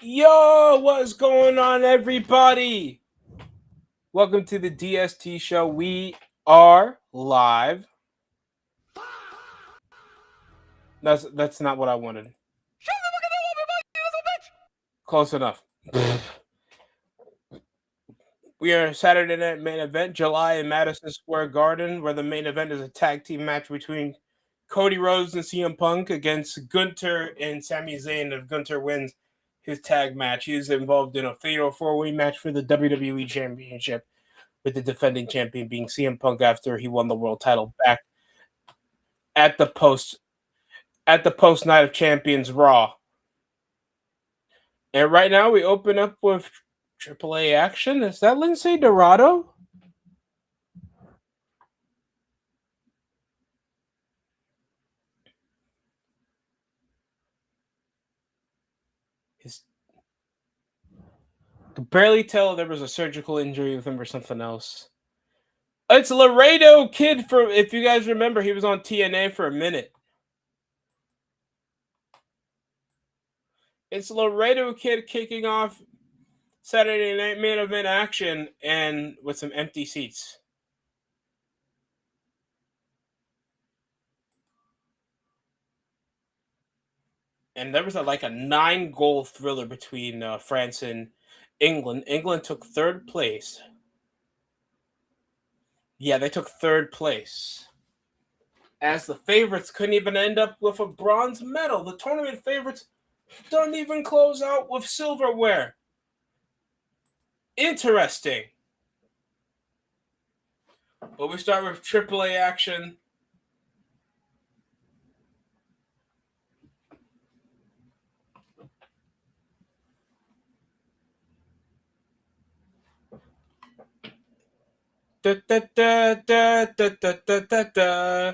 Yo, what's going on, everybody? Welcome to the DST show. We are live. That's not what I wanted. Close enough. We are Saturday night main event, July in Madison Square Garden, where the main event is a tag team match between Cody Rhodes and CM Punk against Gunter and Sami Zayn. If Gunter wins his tag match, he is involved in a fatal four-way match for the WWE Championship, with the defending champion being CM Punk after he won the world title back at the post Night of Champions Raw. And right now we open up with AAA action. Is that Lindsay Dorado? Could barely tell there was a surgical injury with him or something else. It's Laredo Kid from, if you guys remember, he was on TNA for a minute. It's Laredo Kid kicking off Saturday night main event action and with some empty seats. And there was a 9-goal thriller between France and England. England took third place. Yeah, they took third place. As the favorites couldn't even end up with a bronze medal. The tournament favorites don't even close out with silverware. Interesting. But we start with AAA action. Da, da, da, da, da, da, da, da, da.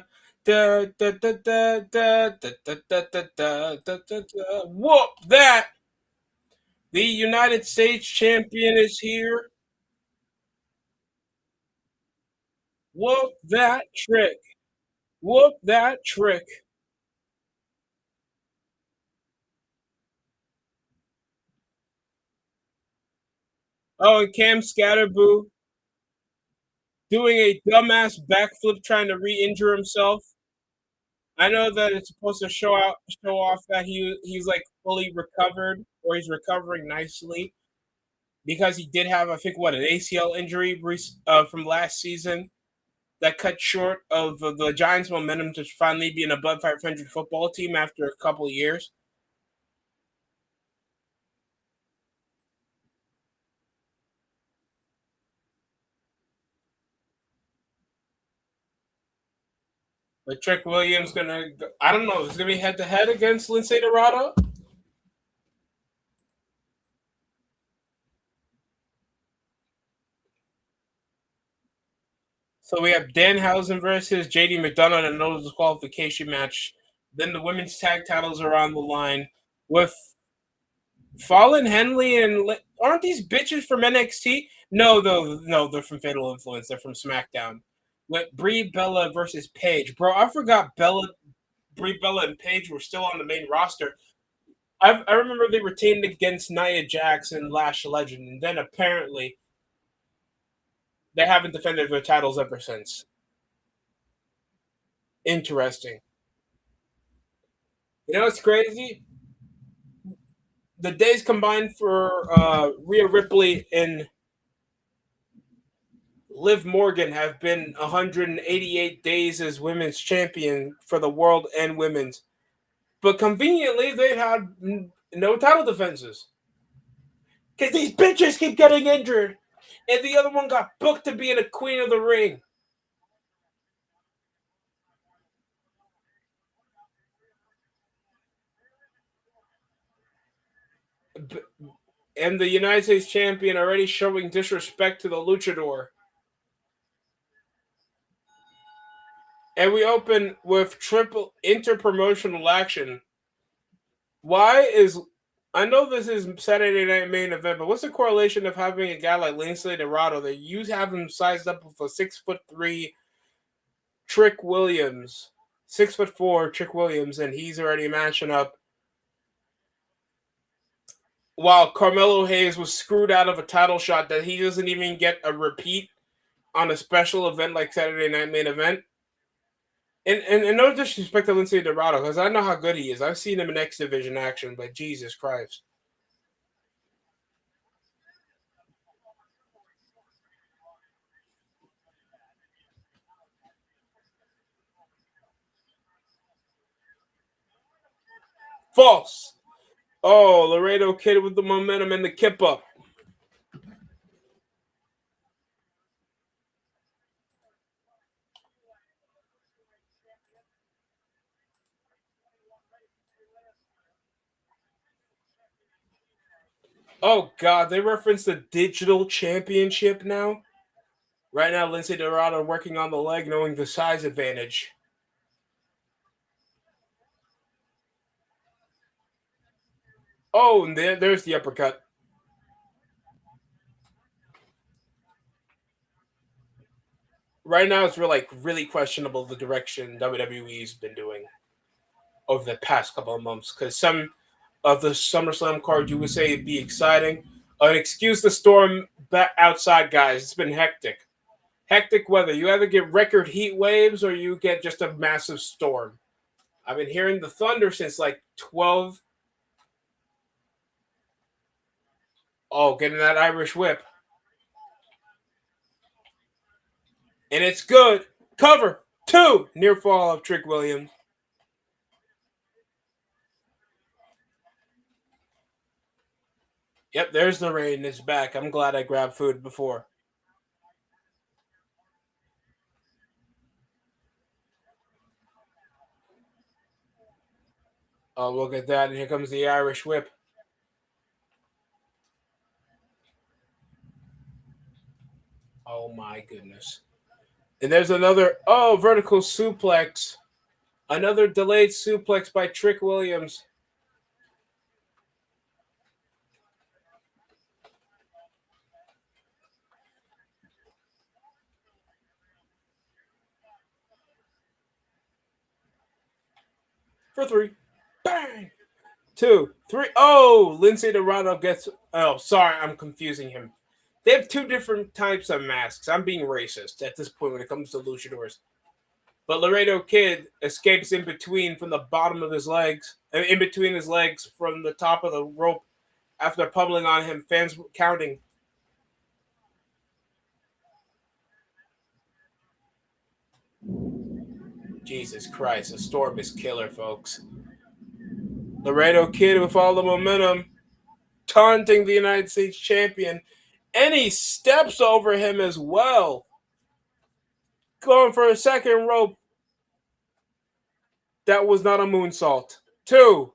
Whoop that! The United States champion is here. Whoop that trick. Whoop that trick. Oh, and Cam Scatterboo doing a dumbass backflip trying to re-injure himself. I know that it's supposed to show off that he's fully recovered, or he's recovering nicely, because he did have, I think, an ACL injury from last season that cut short of the Giants' momentum to finally be an above 500 football team after a couple of years. But Trick Williams I don't know, is gonna be head to head against Lindsay Dorado. So we have Danhausen versus JD McDonough in a no disqualification match. Then the women's tag titles are on the line with Fallon Henley and aren't these bitches from NXT? No, they're from Fatal Influence. They're from SmackDown. With Brie Bella versus Paige, bro. I forgot Brie Bella, and Paige were still on the main roster. I remember they retained against Nia Jax and Lash Legend, and then apparently they haven't defended their titles ever since. Interesting. You know what's crazy? The days combined for Rhea Ripley and Liv Morgan have been 188 days as women's champion for the world and women's. But conveniently, they've had no title defenses. Because these bitches keep getting injured. And the other one got booked to be in a Queen of the Ring. And the United States champion already showing disrespect to the luchador. And we open with triple interpromotional action. Why is I know this is Saturday night main event, but what's the correlation of having a guy like Lindsay Dorado that you have him sized up with a 6'3" Trick Williams, 6'4" Trick Williams, and he's already matching up while Carmelo Hayes was screwed out of a title shot that he doesn't even get a repeat on a special event like Saturday Night Main Event. And no disrespect to Lindsay Dorado, because I know how good he is. I've seen him in X Division action, but Jesus Christ. False. Oh, Laredo Kid with the momentum and the kip up. Oh God, they reference the digital championship now. Right now, Lindsay Dorado working on the leg, knowing the size advantage. Oh, and there's the uppercut. Right now, it's really questionable the direction WWE's been doing over the past couple of months, because some of the SummerSlam card you would say it'd be exciting. Excuse the storm back outside, guys. It's been hectic. Hectic weather. You either get record heat waves or you get just a massive storm. I've been hearing the thunder since like 12. Oh, getting that Irish whip. And it's good. Cover. Two. Near fall of Trick Williams. Yep, there's the rain. It's back. I'm glad I grabbed food before. Oh, look at that. And here comes the Irish whip. Oh, my goodness. And there's another, vertical suplex. Another delayed suplex by Trick Williams. For three. Bang! Two, three. Oh, Lindsay Dorado gets. Oh, sorry, I'm confusing him. They have two different types of masks. I'm being racist at this point when it comes to luchadors. But Laredo Kid escapes in between from the bottom of his legs, in between his legs from the top of the rope after pummeling on him. Fans counting. Jesus Christ, the storm is killer, folks. Laredo Kid with all the momentum, taunting the United States champion, and he steps over him as well. Going for a second rope. That was not a moonsault. Two.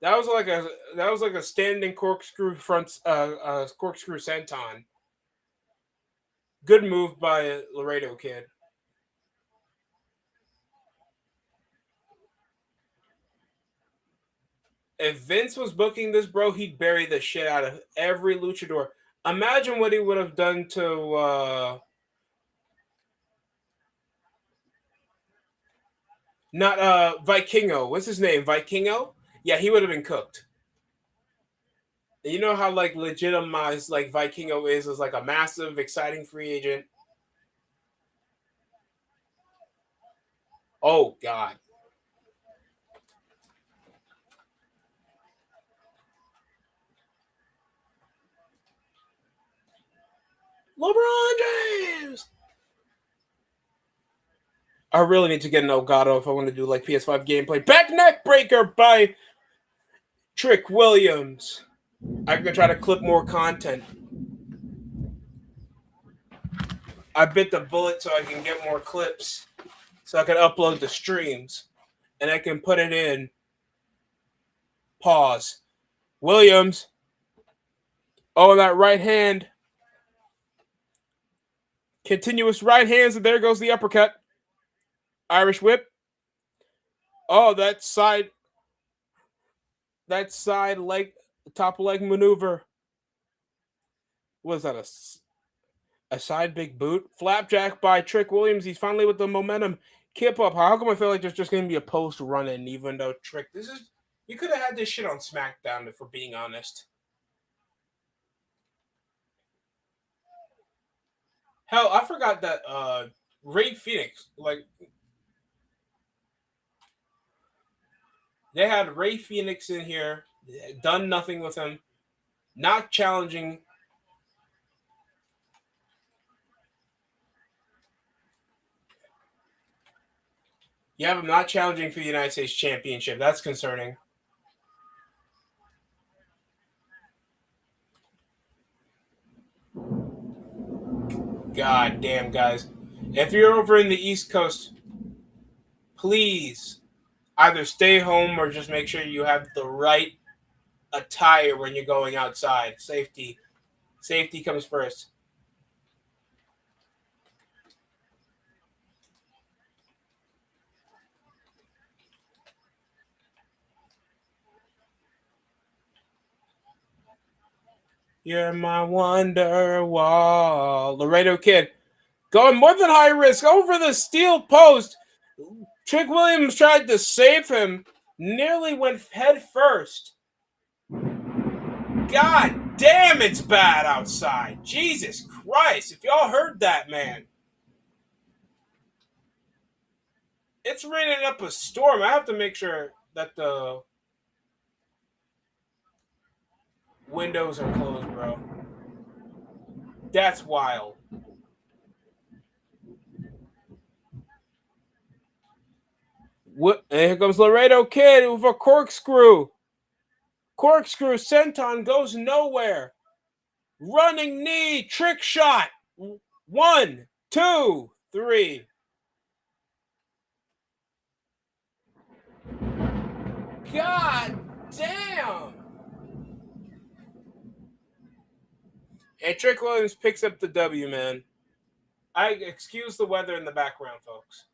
That was like a standing corkscrew front corkscrew senton. Good move by Laredo Kid. If Vince was booking this, bro, he'd bury the shit out of every luchador. Imagine what he would have done to not Vikingo. What's his name? Vikingo? Yeah, he would have been cooked. You know how like legitimized like Vikingo is as like a massive, exciting free agent. Oh God. LeBron James. I really need to get an Elgato if I want to do like PS5 gameplay. Back neck breaker by Trick Williams. I'm gonna try to clip more content. I bit the bullet so I can get more clips, so I can upload the streams, and I can put it in. Pause. Williams. Oh, that right hand. Continuous right hands, and there goes the uppercut. Irish whip. Oh, that side leg, top leg maneuver. Was that a side big boot? Flapjack by Trick Williams. He's finally with the momentum. Kip up. How come I feel like there's just going to be a post run in, even though Trick, You could have had this shit on SmackDown, if we're being honest. Hell, I forgot that Ray Phoenix, like they had Ray Phoenix in here, done nothing with him, not challenging. You have him not challenging for the United States Championship. That's concerning. God damn, guys. If you're over in the East Coast, please either stay home or just make sure you have the right attire when you're going outside. Safety. Safety comes first. You're my wonder wall. Laredo Kid going more than high risk over the steel post. Trick Williams tried to save him, nearly went head first. God damn, it's bad outside. Jesus Christ. If y'all heard that, man. It's raining up a storm. I have to make sure that the windows are closed, bro. That's wild. What? And here comes Laredo Kid with a corkscrew. Corkscrew senton goes nowhere. Running knee, trick shot. 1, 2, 3. God damn. And Trick Williams picks up the W, man. I excuse the weather in the background, folks.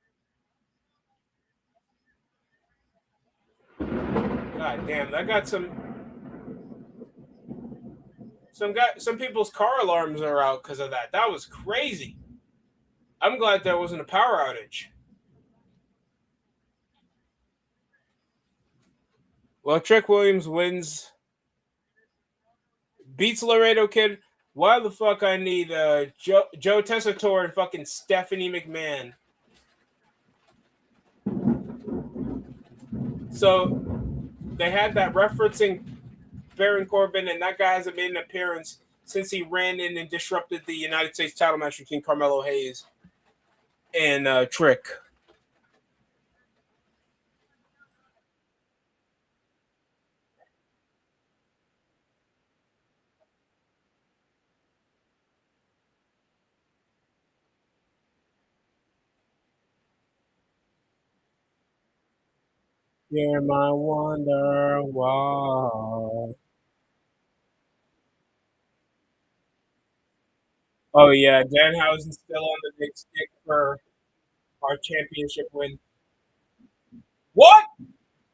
God damn, that got some people's car alarms are out because of that. That was crazy. I'm glad there wasn't a power outage. Well, Trick Williams wins, beats Laredo Kid. Why the fuck I need Joe Tessitore and fucking Stephanie McMahon? So they had that referencing Baron Corbin, and that guy hasn't made an appearance since he ran in and disrupted the United States title match between Carmelo Hayes and Trick. You're my wonder wall. Oh yeah, Danhausen's still on the big stick for our championship win. What?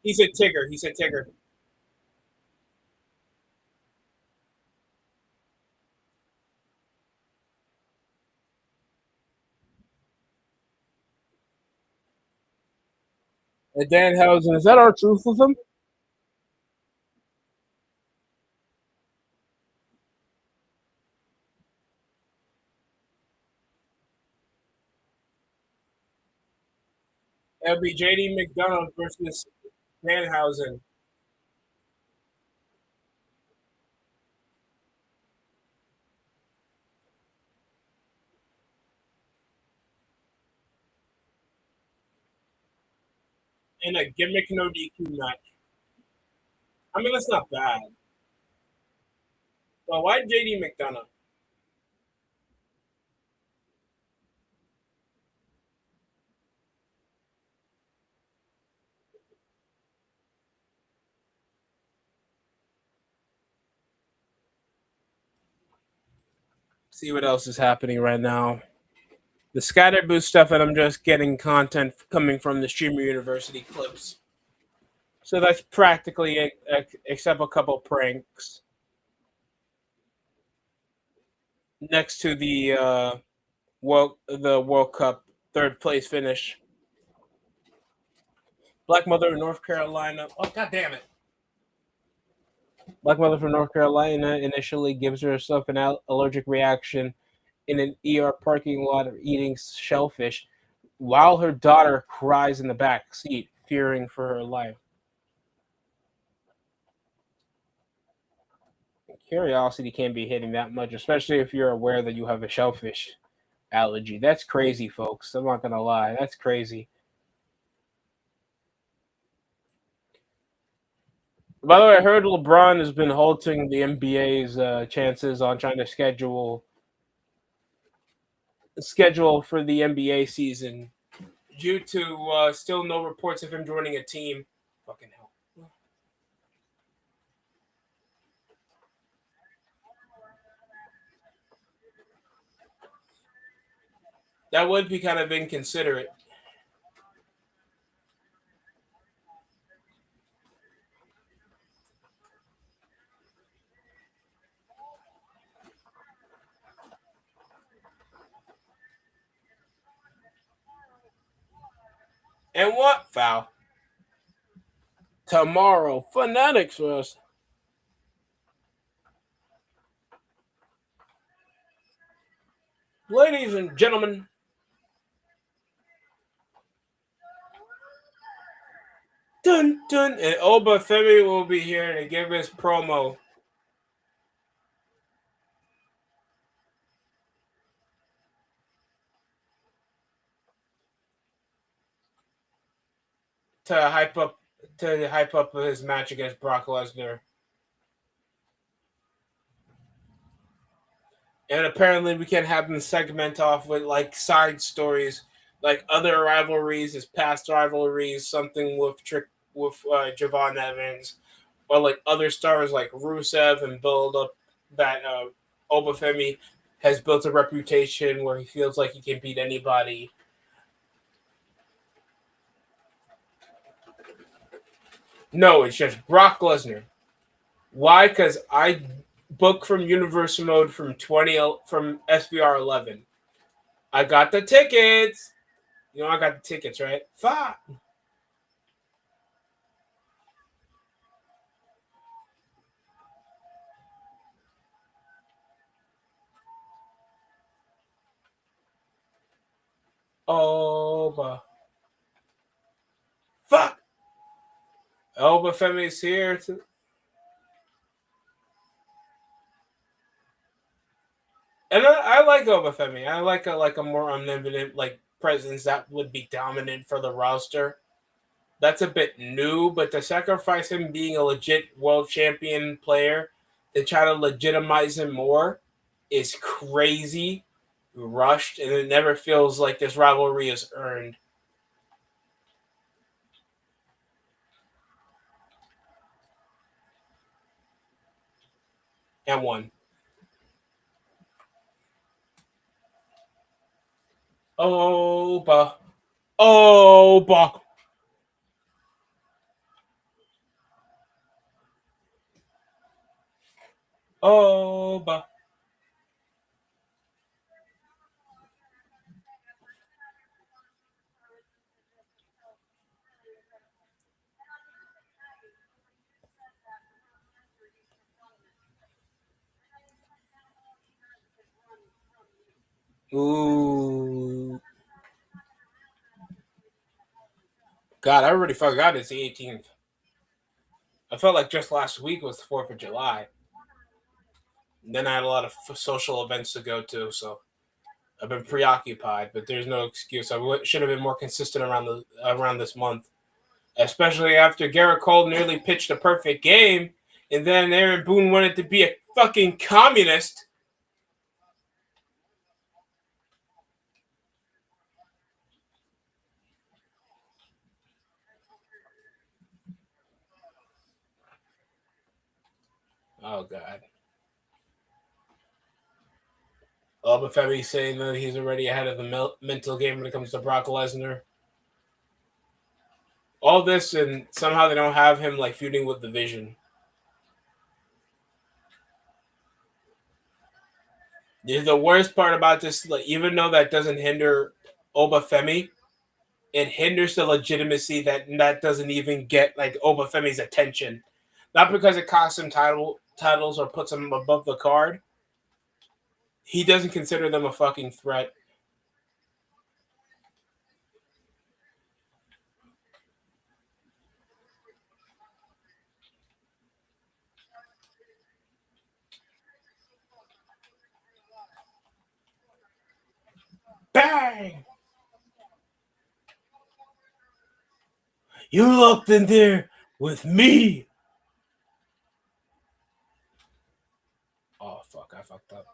He said Tigger. He said Tigger. And Danhausen, is that our truth with him? It'll be JD McDonald versus Danhausen in a gimmick no DQ match. I mean, that's not bad. But why JD McDonough? See what else is happening right now. The Scatterboo stuff, and I'm just getting content coming from the Streamer University clips. So that's practically it, except a couple pranks. Next to the World Cup third place finish. Black Mother in North Carolina. Oh, god damn it. Black mother from North Carolina initially gives herself an allergic reaction in an ER parking lot eating shellfish while her daughter cries in the back seat, fearing for her life. Curiosity can't be hitting that much, especially if you're aware that you have a shellfish allergy. That's crazy, folks. I'm not gonna lie. That's crazy. By the way, I heard LeBron has been halting the NBA's chances on trying to schedule for the NBA season due to still no reports of him joining a team. Fucking hell. That would be kind of inconsiderate. And what foul? Tomorrow, Fanatics for us. Ladies and gentlemen, dun dun, and Oba Femi will be here to give his promo to hype up his match against Brock Lesnar. And apparently, we can have them segment off with like side stories, like other rivalries, his past rivalries, something with Javon Evans, or like other stars like Rusev, and build up that Obafemi has built a reputation where he feels like he can beat anybody. No, it's just Brock Lesnar. Why? Because I booked from Universal Mode from SVR 11. I got the tickets. You know, I got the tickets, right? Fuck. Oh, but fuck. Elba Femi is here. And I like Elba Femi. I like a more omnipotent like presence that would be dominant for the roster. That's a bit new, but to sacrifice him being a legit world champion player to try to legitimize him more is crazy, rushed, and it never feels like this rivalry is earned. And one. Oba. Oba. Oba. Ooh. God, I already forgot it's the 18th. I felt like just last week was the 4th of July. And then I had a lot of social events to go to, so I've been preoccupied. But there's no excuse. Should have been more consistent around this month, especially after Garrett Cole nearly pitched a perfect game, and then Aaron Boone wanted to be a fucking communist. Oh God. Femi saying that he's already ahead of the mental game when it comes to Brock Lesnar. All this, and somehow they don't have him like feuding with the Vision. The worst part about this, like, even though that doesn't hinder Femi, it hinders the legitimacy that doesn't even get like Femi's attention. Not because it costs him titles or puts him above the card. He doesn't consider them a fucking threat. Bang! You looked in there with me. Oh fuck! I fucked up.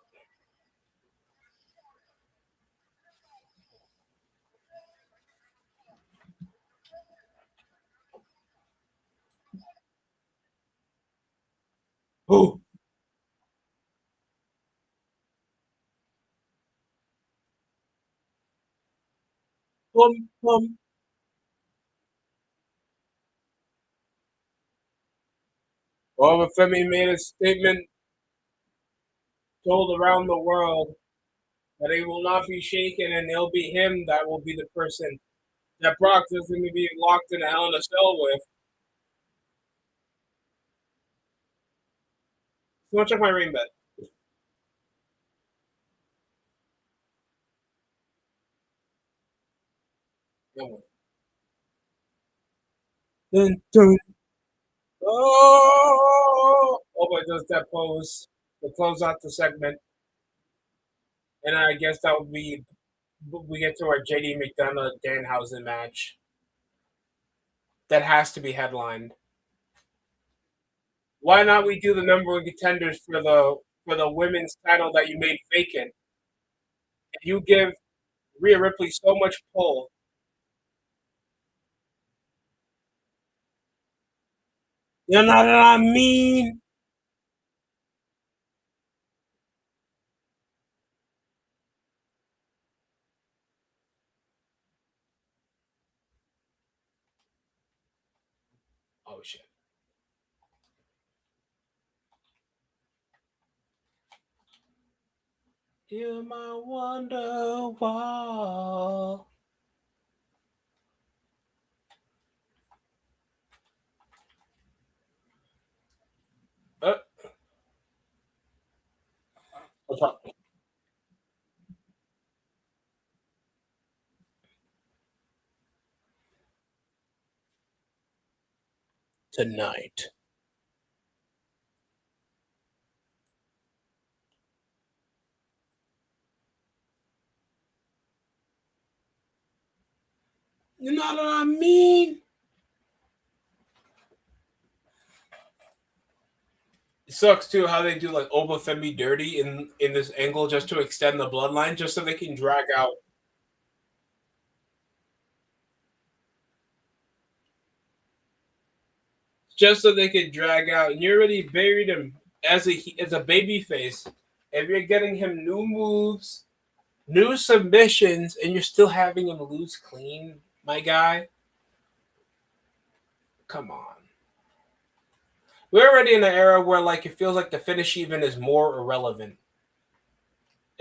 Who? Plum. Femi made a statement told around the world that he will not be shaken, and it'll be him that will be the person that Brock is going to be locked in a Hell in a Cell with. So check my ring bet. No. Dun. Oh, but does that pose to close out the segment, and I guess that would be we get to our JD McDonough Danhausen match. That has to be headlined. Why not we do the number one contenders for the women's title that you made vacant? And you give Rhea Ripley so much pull. You know what I mean? Oh shit. You're my wonder wall. Uh, what's up? Tonight. You know what I mean? It sucks too how they do like Obafemi dirty in this angle just to extend the bloodline, just so they can drag out, and you already buried him as a baby face. If you're getting him new moves, new submissions, and you're still having him lose clean, my guy, come on. We're already in an era where like it feels like the finish even is more irrelevant,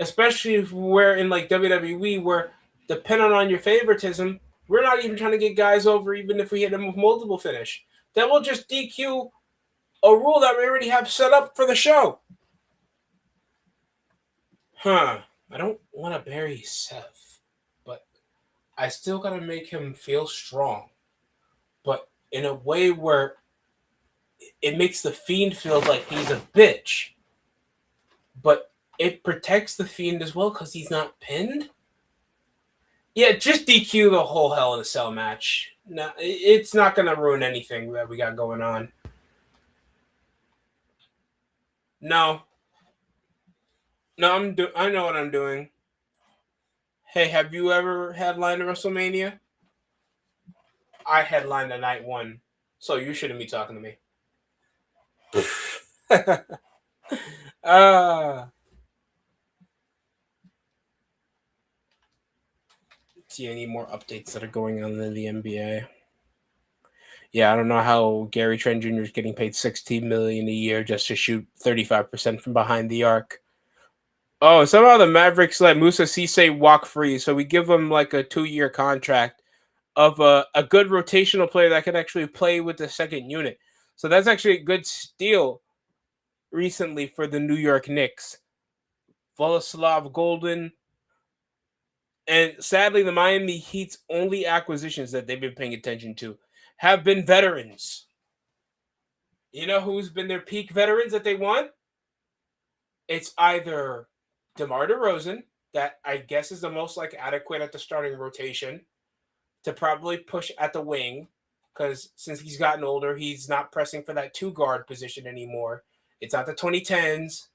especially if we're in like WWE where depending on your favoritism, we're not even trying to get guys over even if we hit them with multiple finish. Then we'll just DQ a rule that we already have set up for the show. Huh. I don't want to bury Seth, but I still got to make him feel strong, but in a way where it makes the Fiend feel like he's a bitch, but it protects the Fiend as well because he's not pinned. Yeah, just DQ the whole Hell in a Cell match. No, it's not going to ruin anything that we got going on. No, no, I know what I'm doing. Hey, have you ever headlined a WrestleMania? I headlined the night one, so you shouldn't be talking to me. uh See any more updates that are going on in the NBA? Yeah, I don't know how Gary Trent Jr. is getting paid $16 million a year just to shoot 35% from behind the arc. Oh, somehow the Mavericks let Musa Cisse walk free, so we give him like a 2-year contract of a good rotational player that can actually play with the second unit. So that's actually a good steal recently for the New York Knicks. Voloslav Golden, and sadly, the Miami Heat's only acquisitions that they've been paying attention to have been veterans. You know who's been their peak veterans that they want? It's either DeMar DeRozan, that I guess is the most like adequate at the starting rotation, to probably push at the wing, because since he's gotten older, he's not pressing for that two guard position anymore. It's not the 2010s.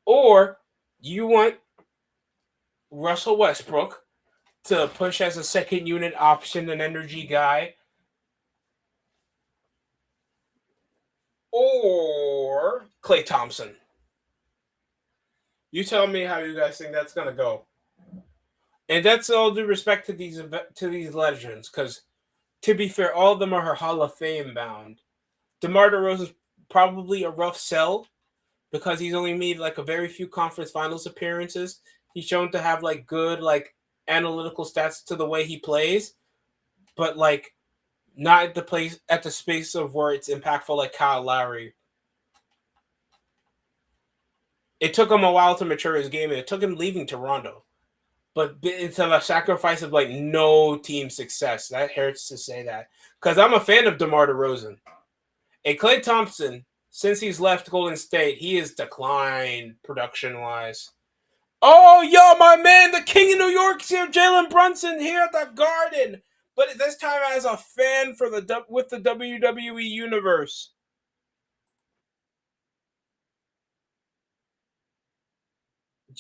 Or you want Russell Westbrook to push as a second unit option, an energy guy, or Clay Thompson. You tell me how you guys think that's gonna go. And that's all due respect to these legends, because to be fair, all of them are Hall of Fame bound. DeMar DeRozan's probably a rough sell because he's only made like a very few conference finals appearances. He's shown to have like good like analytical stats to the way he plays, but like not at the place at the space of where it's impactful like Kyle Lowry. It took him a while to mature his game, and it took him leaving Toronto. But it's a sacrifice of like no team success. That hurts to say that because I'm a fan of DeMar DeRozan. And Klay Thompson, since he's left Golden State, he has declined production wise. Oh, yo, my man, the King of New York's here, Jalen Brunson here at the Garden. But this time as a fan for with the WWE Universe.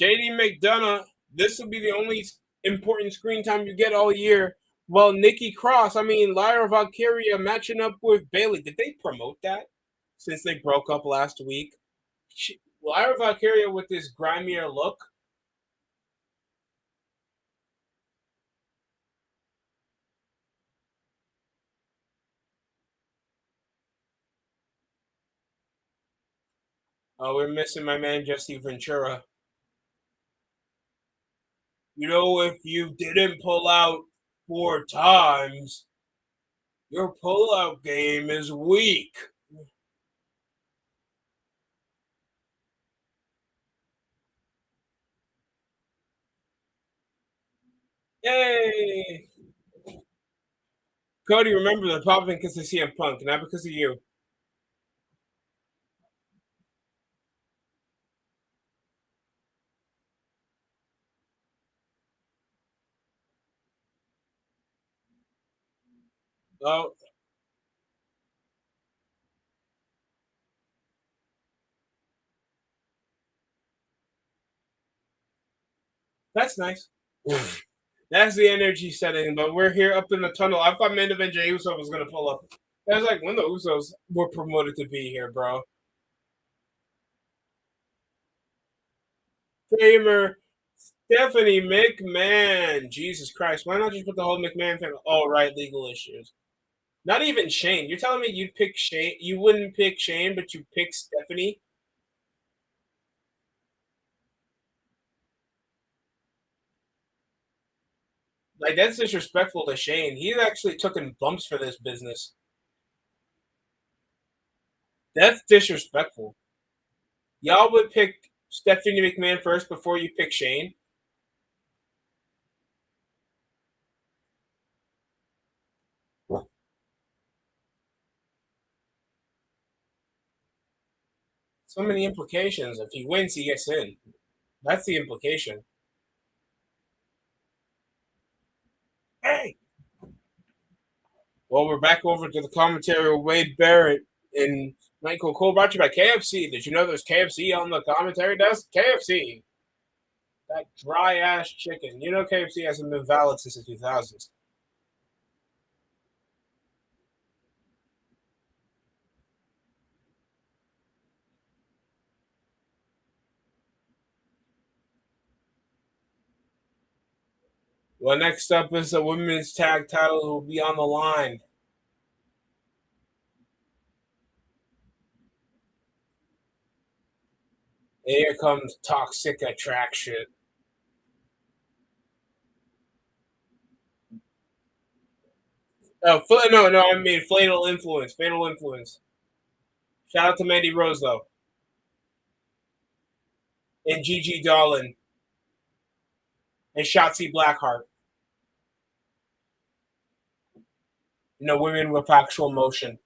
JD McDonough, this will be the only important screen time you get all year. Well, Nikki Cross, I mean, Lyra Valkyria matching up with Bailey. Did they promote that since they broke up last week? Lyra Valkyria with this grimier look. Oh, we're missing my man Jesse Ventura. You know, if you didn't pull out 4 times, your pullout game is weak. Yay! Cody, remember the popping because of CM Punk, not because of you. Oh, that's nice. That's the energy setting, but we're here up in the tunnel. I thought main event Jey Uso was gonna pull up. I was like, when the Usos were promoted to be here, bro. Famer Stephanie McMahon. Jesus Christ. Why not just put the whole McMahon family? Oh, right, legal issues. Not even Shane. You're telling me you'd pick Shane? You wouldn't pick Shane, but you pick Stephanie? Like, that's disrespectful to Shane. He's actually taken bumps for this business. That's disrespectful. Y'all would pick Stephanie McMahon first before you pick Shane? So many implications. If he wins, he gets in. That's the implication. Hey! Well, we're back over to the commentary with Wade Barrett and Michael Cole, brought to you by KFC. Did you know there's KFC on the commentary desk? KFC. That dry ass chicken. You know KFC hasn't been valid since the 2000s. Well, next up is the women's tag title who will be on the line. And here comes Toxic Attraction. Oh, no, no, I mean Fatal Influence. Fatal Influence. Shout out to Mandy Rose though, and Gigi Dolan, and Shotzi Blackheart. Women with actual motion.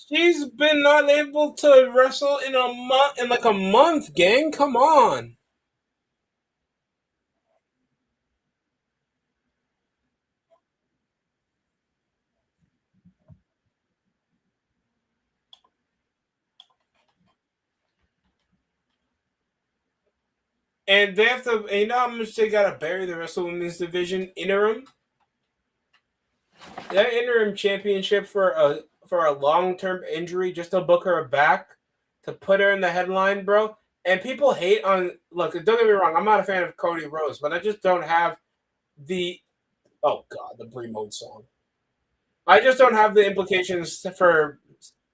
She's been not able to wrestle in a month, in like a month, gang. Come on. And they have to, you know how much they gotta bury the rest of the women's division interim? That interim championship for a long term injury just to book her back to put her in the headline, bro. And people hate on look, don't get me wrong, I'm not a fan of Cody Rhodes, but I just don't have the oh god, the Brie Mode song. I just don't have the implications for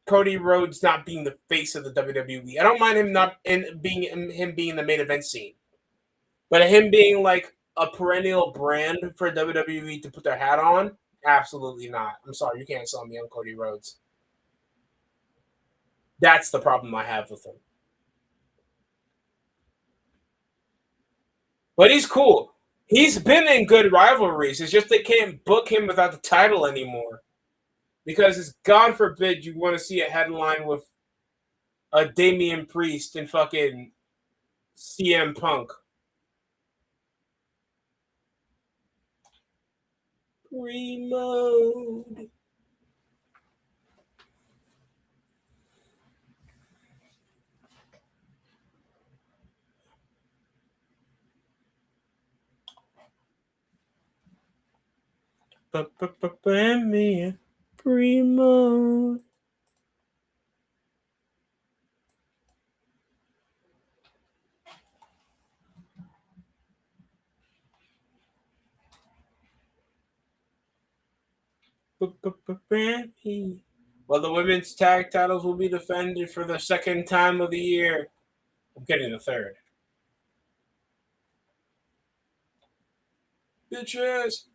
Cody Rhodes not being the face of the WWE. I don't mind him not in being him being the main event scene. But him being like a perennial brand for WWE to put their hat on, absolutely not. I'm sorry, you can't sell me on Cody Rhodes. That's the problem I have with him. But he's cool. He's been in good rivalries. It's just they can't book him without the title anymore. Because it's God forbid you want to see a headline with a Damian Priest and fucking CM Punk. Remote. Primo. Well, the women's tag titles will be defended for the second time of the year. I'm getting the third. Bitches.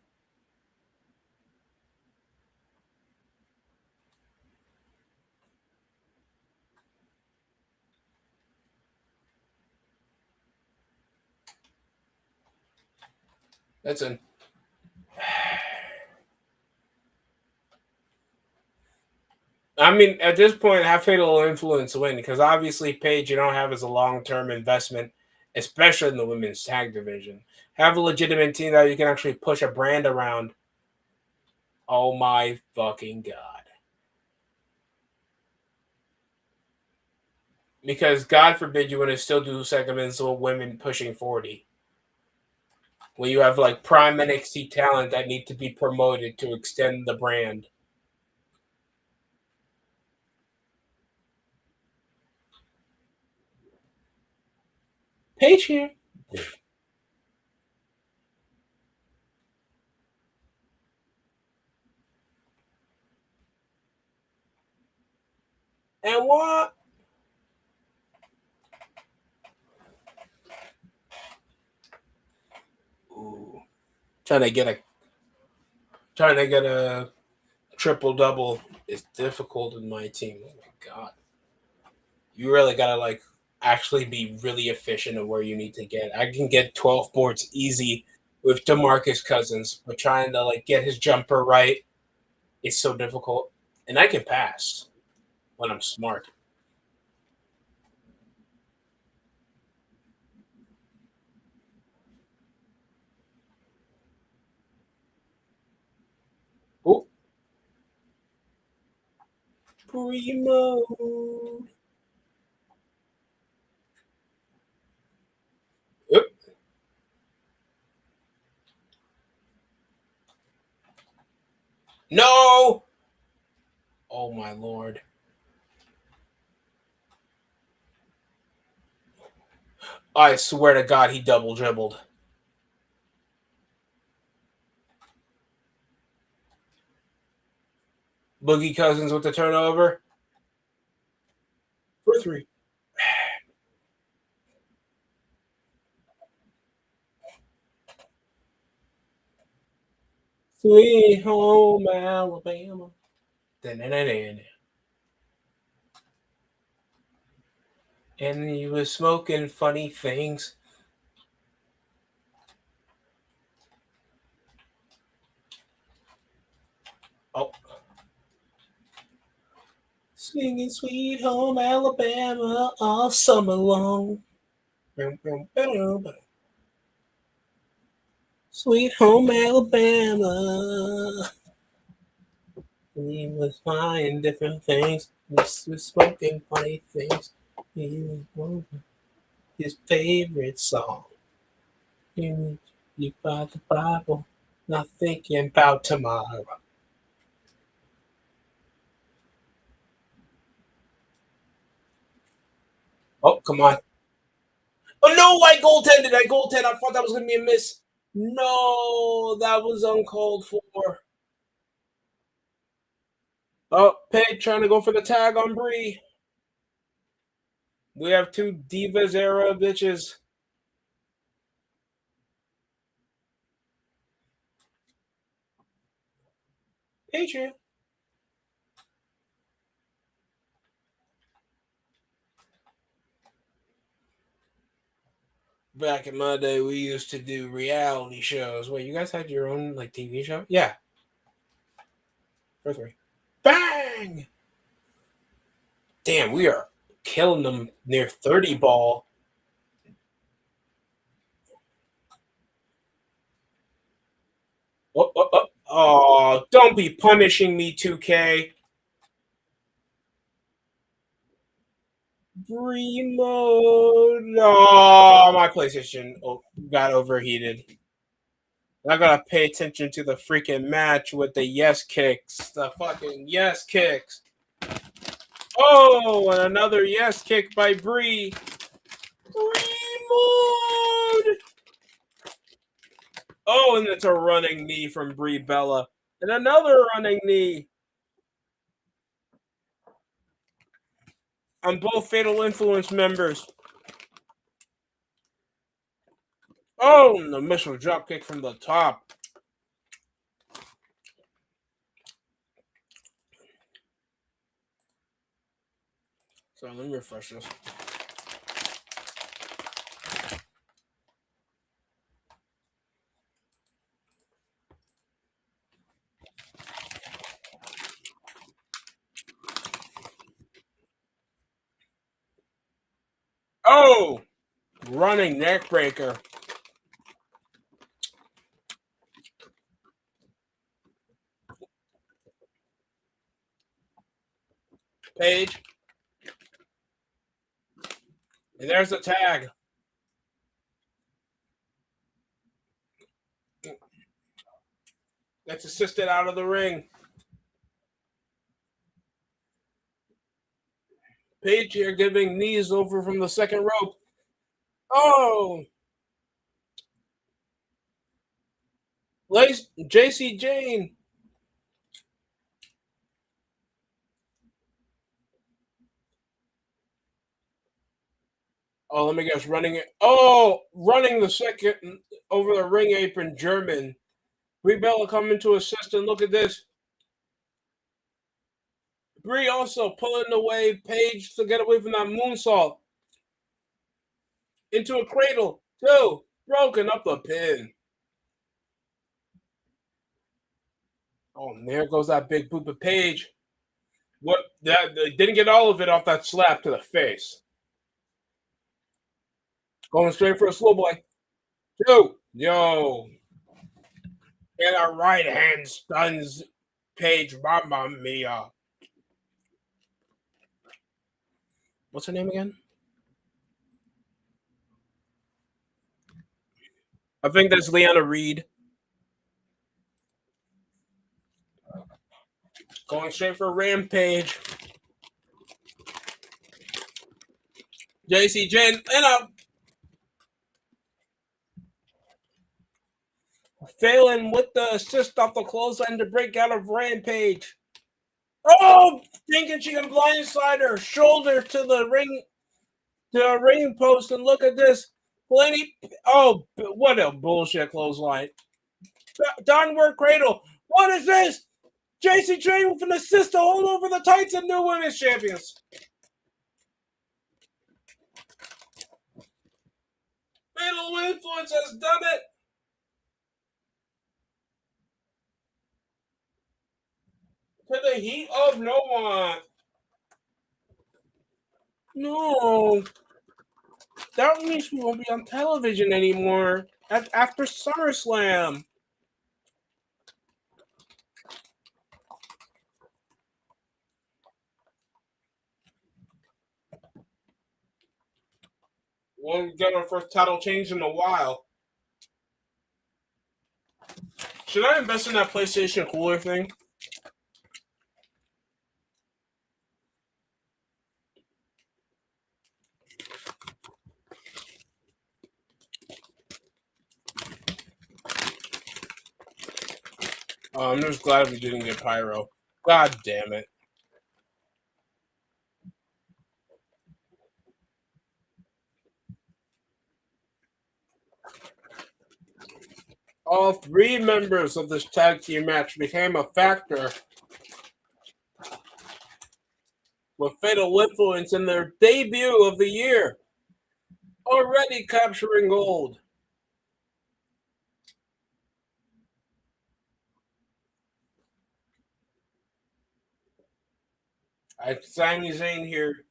That's an. I mean, at this point, have Fatal Influence win because obviously Paige you don't have as a long term investment, especially in the women's tag division. Have a legitimate team that you can actually push a brand around. Oh my fucking god! Because God forbid you want to still do segments with women pushing 40. When you have like prime NXT talent that need to be promoted to extend the brand. Paige here. And what? Ooh. Trying to get a trying to get a triple double is difficult in my team. Oh my god. You really gotta like actually be really efficient at where you need to get. I can get 12 boards easy with DeMarcus Cousins, but trying to like get his jumper right is so difficult. And I can pass when I'm smart. Ooh, primo. Oop. No! Oh my lord. I swear to God, he double dribbled. Boogie Cousins with the turnover. For three. Sweet home Alabama. And he was smoking funny things. Oh. Singing Sweet Home Alabama all summer long. Sweet Home Alabama. And he was buying different things. He was smoking funny things. He was his favorite song. You got the Bible, not thinking about tomorrow. Oh, come on. Oh, no, I goaltended. I goaltended. I thought that was going to be a miss. No, that was uncalled for. Oh, Peg trying to go for the tag on Bree. We have two Divas era bitches. Patriot. Back in my day, we used to do reality shows. Wait, you guys had your own like TV show? Yeah, for three. Bang! Damn, we are killing them near 30 ball. Oh, don't be punishing me, 2K. Reload. Oh, my PlayStation got overheated. I gotta pay attention to the freaking match with the yes kicks. The fucking yes kicks. Oh, and another yes kick by Bree. Reload. Oh, and it's a running knee from Brie Bella. And another running knee. On both Fatal Influence members. Oh, and the missile drop kick from the top. So let me refresh this. Oh, running neck breaker. Page. And there's the tag. That's assisted out of the ring. Page here giving knees over from the second rope. Oh, JC Jane. Oh, let me guess. Running it. Oh, running the second over the ring apron. German. Brie Bella coming to assist, and look at this. Brie also pulling away Paige to get away from that moonsault into a cradle. Two, broken up the pin. Oh, and there goes that big boop of Paige. What? That they didn't get all of it off that slap to the face. Going straight for a slow boy. Two, yo, and a right hand stuns Paige. Mamma mia. What's her name again? I think that's Leanna Reed. Going straight for Rampage. JC Jen and a Failing with the assist off the clothesline to break out of Rampage. Oh, thinking she can blindside her shoulder to the ring post, and look at this. Lady, oh, what a bullshit clothesline. Downward cradle. What is this? JC Train with an assist to hold over the tights and new women's champions. Fatal Influence has done it. To the heat of no one. No. That means we won't be on television anymore after SummerSlam. We'll get our first title change in a while. Should I invest in that PlayStation cooler thing? Oh, I'm just glad we didn't get Pyro. God damn it. All three members of this tag team match became a factor with Fatal Influence in their debut of the year, already capturing gold. Sami Zayn here.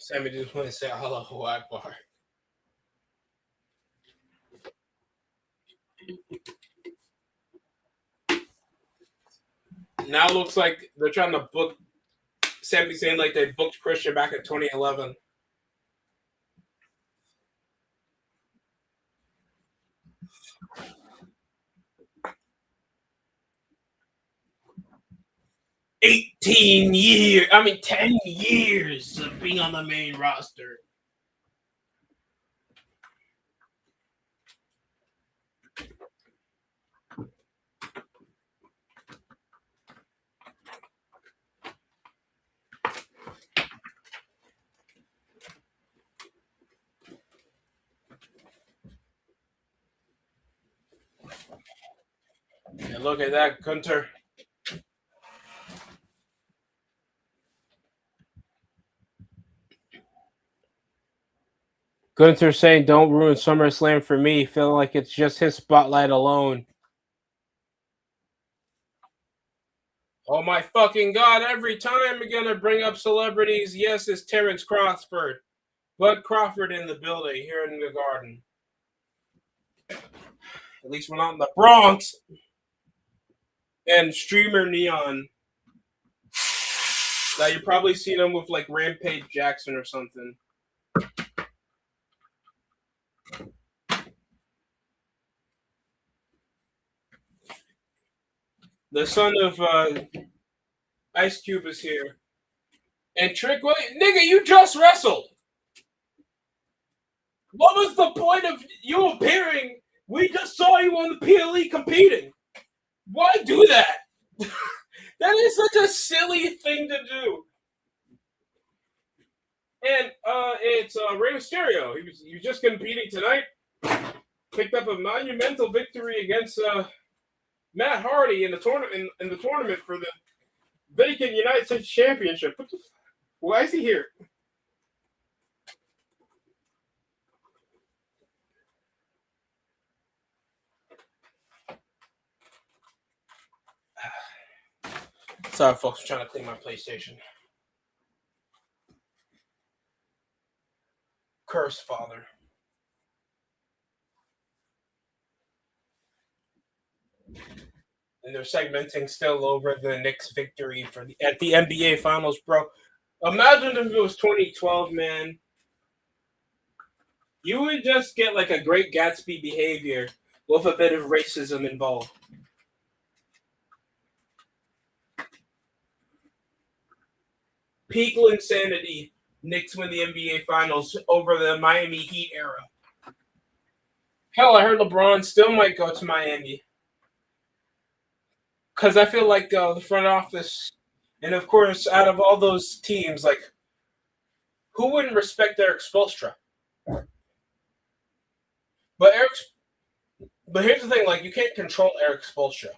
Sammy just want to say Allahu Akbar. Now it looks like they're trying to book Sami Zayn like they booked Christian back in 2011. $10 years of being on the main roster. And look at that, Gunter. Gunter saying, "Don't ruin SummerSlam for me," feeling like it's just his spotlight alone. Oh my fucking god, every time we're gonna bring up celebrities, yes, it's Terrence Crawford. Bud Crawford in the building here in the Garden. At least we're not in the Bronx. And Streamer Neon. Now you've probably seen him with like Rampage Jackson or something. The son of Ice Cube is here. And Trick, nigga, you just wrestled. What was the point of you appearing? We just saw you on the PLE competing. Why do that? That is such a silly thing to do. And it's Rey Mysterio. He was just competing tonight. Picked up a monumental victory against Matt Hardy in the tournament for the vacant United States Championship. Why is he here? Sorry, folks, I'm trying to clean my PlayStation. Curse, Father. And they're segmenting still over the Knicks' victory at the NBA Finals, bro. Imagine if it was 2012, man. You would just get like a Great Gatsby behavior with a bit of racism involved. Peak insanity. Knicks win the NBA Finals over the Miami Heat era. Hell, I heard LeBron still might go to Miami because I feel like the front office, and of course, out of all those teams, like who wouldn't respect Eric Spoelstra? But but here's the thing: like you can't control Eric Spoelstra.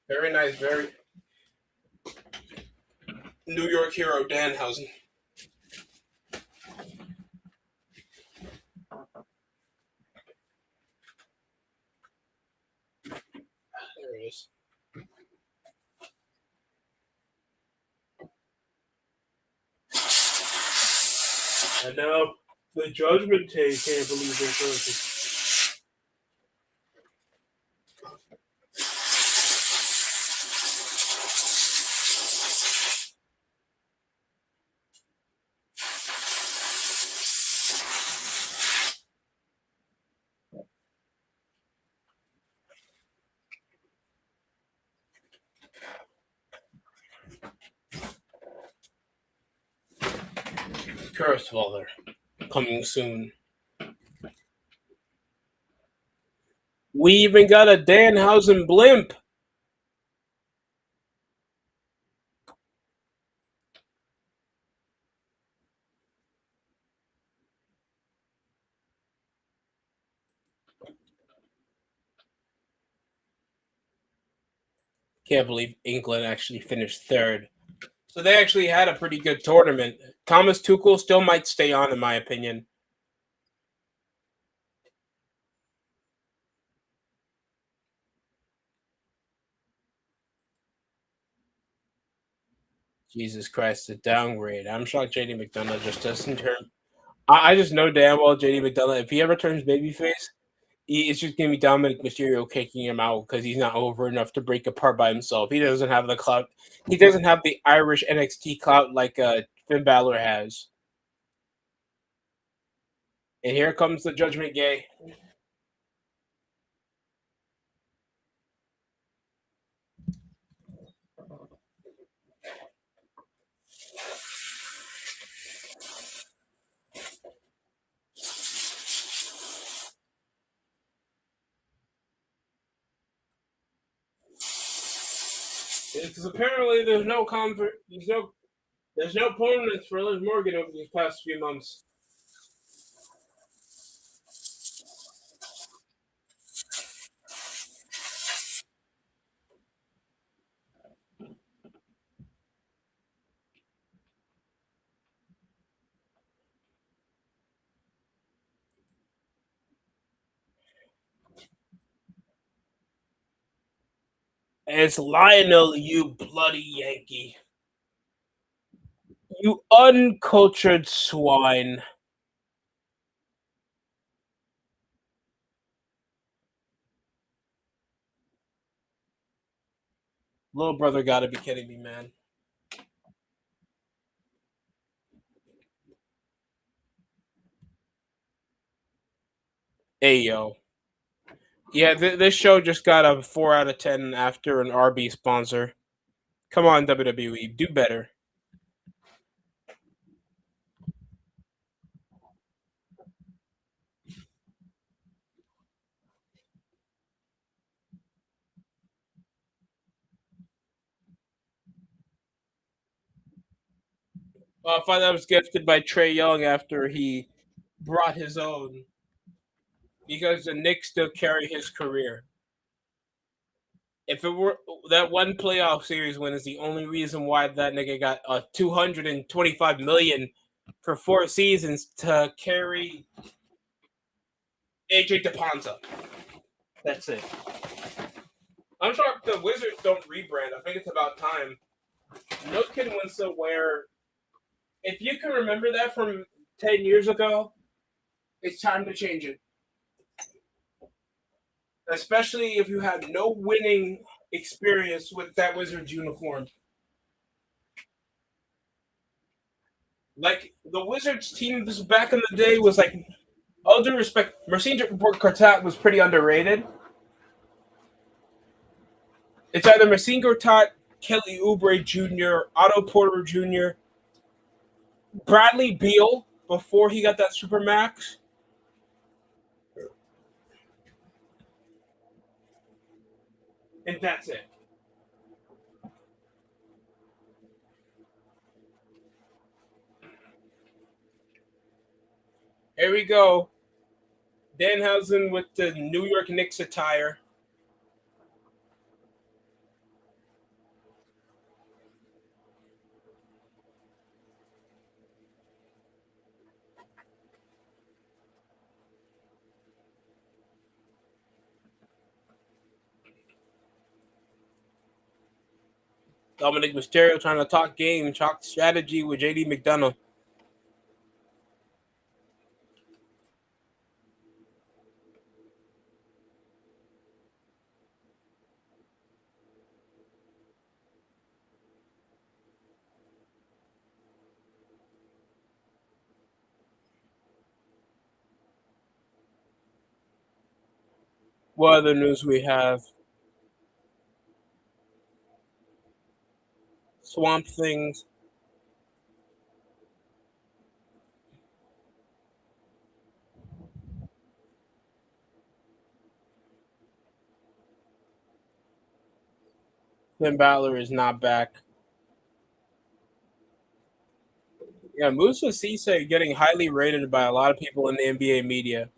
Very nice, very New York hero Danhausen. There it is. And now the Judgment Day can't believe their choices. First of all, they're coming soon. We even got a Danhausen blimp. Can't believe England actually finished third. So they actually had a pretty good tournament. Thomas Tuchel still might stay on, in my opinion. Jesus Christ, the downgrade. I'm shocked JD McDonough just doesn't turn. I just know damn well JD McDonough, if he ever turns babyface, it's just going to be Dominic Mysterio kicking him out because he's not over enough to break apart by himself. He doesn't have the clout. He doesn't have the Irish NXT clout like Finn Balor has. And here comes the Judgment Day. Because apparently there's no opponents for Liv Morgan over these past few months. It's Lionel, you bloody Yankee. You uncultured swine. Little brother gotta be kidding me, man. Hey, yo. Yeah, this show just got a 4 out of 10 after an RB sponsor. Come on, WWE, do better. I thought that was gifted by Trey Young after he brought his own. Because the Knicks still carry his career. If it were that one playoff series win is the only reason why that nigga got $225 million for 4 seasons to carry AJ DePonta. That's it. I'm shocked the Wizards don't rebrand. I think it's about time. No kid wants to wear. If you can remember that from 10 years ago, it's time to change it. especially if you had no winning experience with that Wizards uniform. Like the Wizards team, this back in the day was like, all due respect, Marcin Gortat was pretty underrated. It's either Marcin Gortat, Kelly Oubre Jr., Otto Porter Jr., Bradley Beal before he got that supermax, and that's it. Here we go. Danhausen with the New York Knicks attire. Dominic Mysterio trying to talk game, talk strategy with JD McDonough. What other news we have? Swamp Things. Finn Balor is not back. Yeah, Musa Cisse getting highly rated by a lot of people in the NBA media.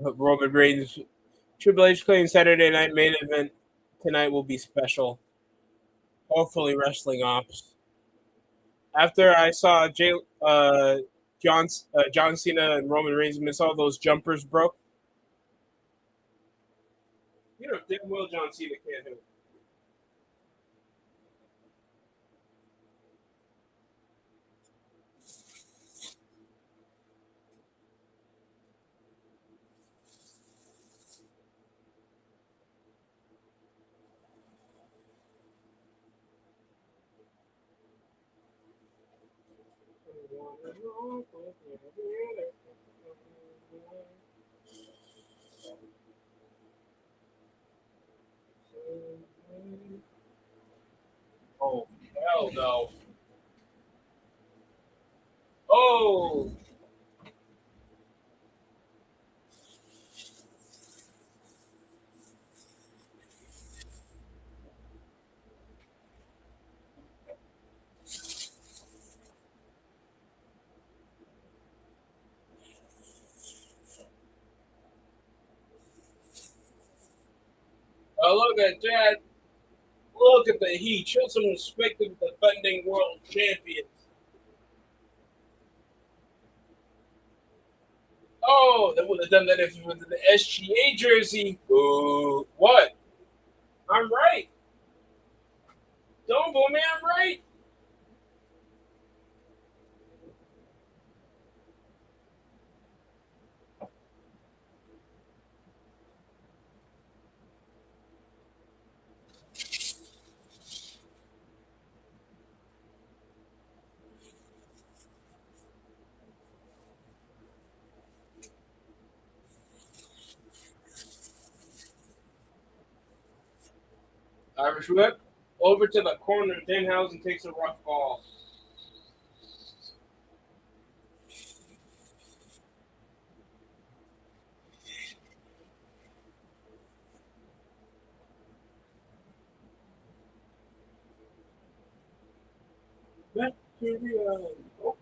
Roman Reigns, Triple H claims Saturday night main event tonight will be special. Hopefully, wrestling ops. After I saw John Cena and Roman Reigns miss all those jumpers, bro. You know damn well John Cena can't hit. Oh hell no! Oh, look at that! Look at the heat. Show some respect to the defending world champions. Oh, they would have done that if it was the SGA jersey. Ooh, what? I'm right. Don't boo me. I'm right. Irish whip over to the corner. Danhausen takes a rough ball. Back to the oh.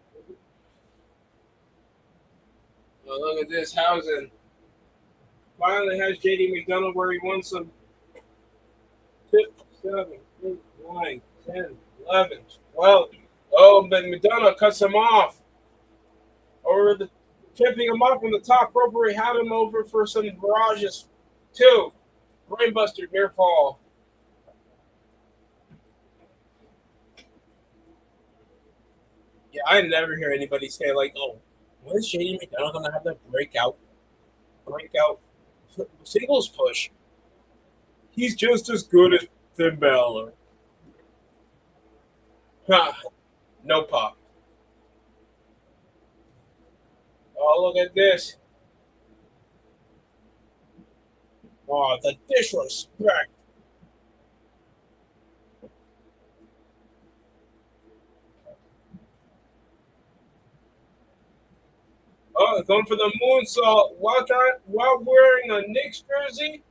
Oh, look at this. Hausen finally has JD McDonough where he wants some 6, 7, 8, 9, 10, 11, 12. Oh, but McDonough cuts him off. Or the tipping him off on the top rope where he had him over for some barrages. 2. Brainbuster near fall. Yeah, I never hear anybody say like, "Oh, when is JD McDonough gonna have that breakout singles push?" He's just as good as Finn Balor. Huh, no pop. Oh, look at this. Oh, the disrespect. Oh, going for the moonsault while wearing a Knicks jersey.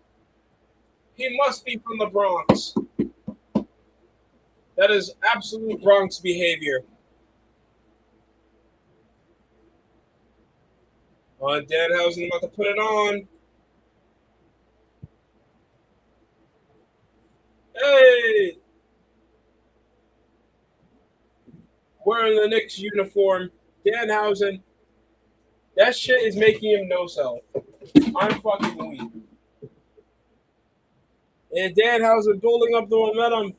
He must be from the Bronx. That is absolute Bronx behavior. Danhausen about to put it on. Hey, wearing the Knicks uniform. Danhausen. That shit is making him no sell. I'm fucking weak. And Danhausen building up the momentum.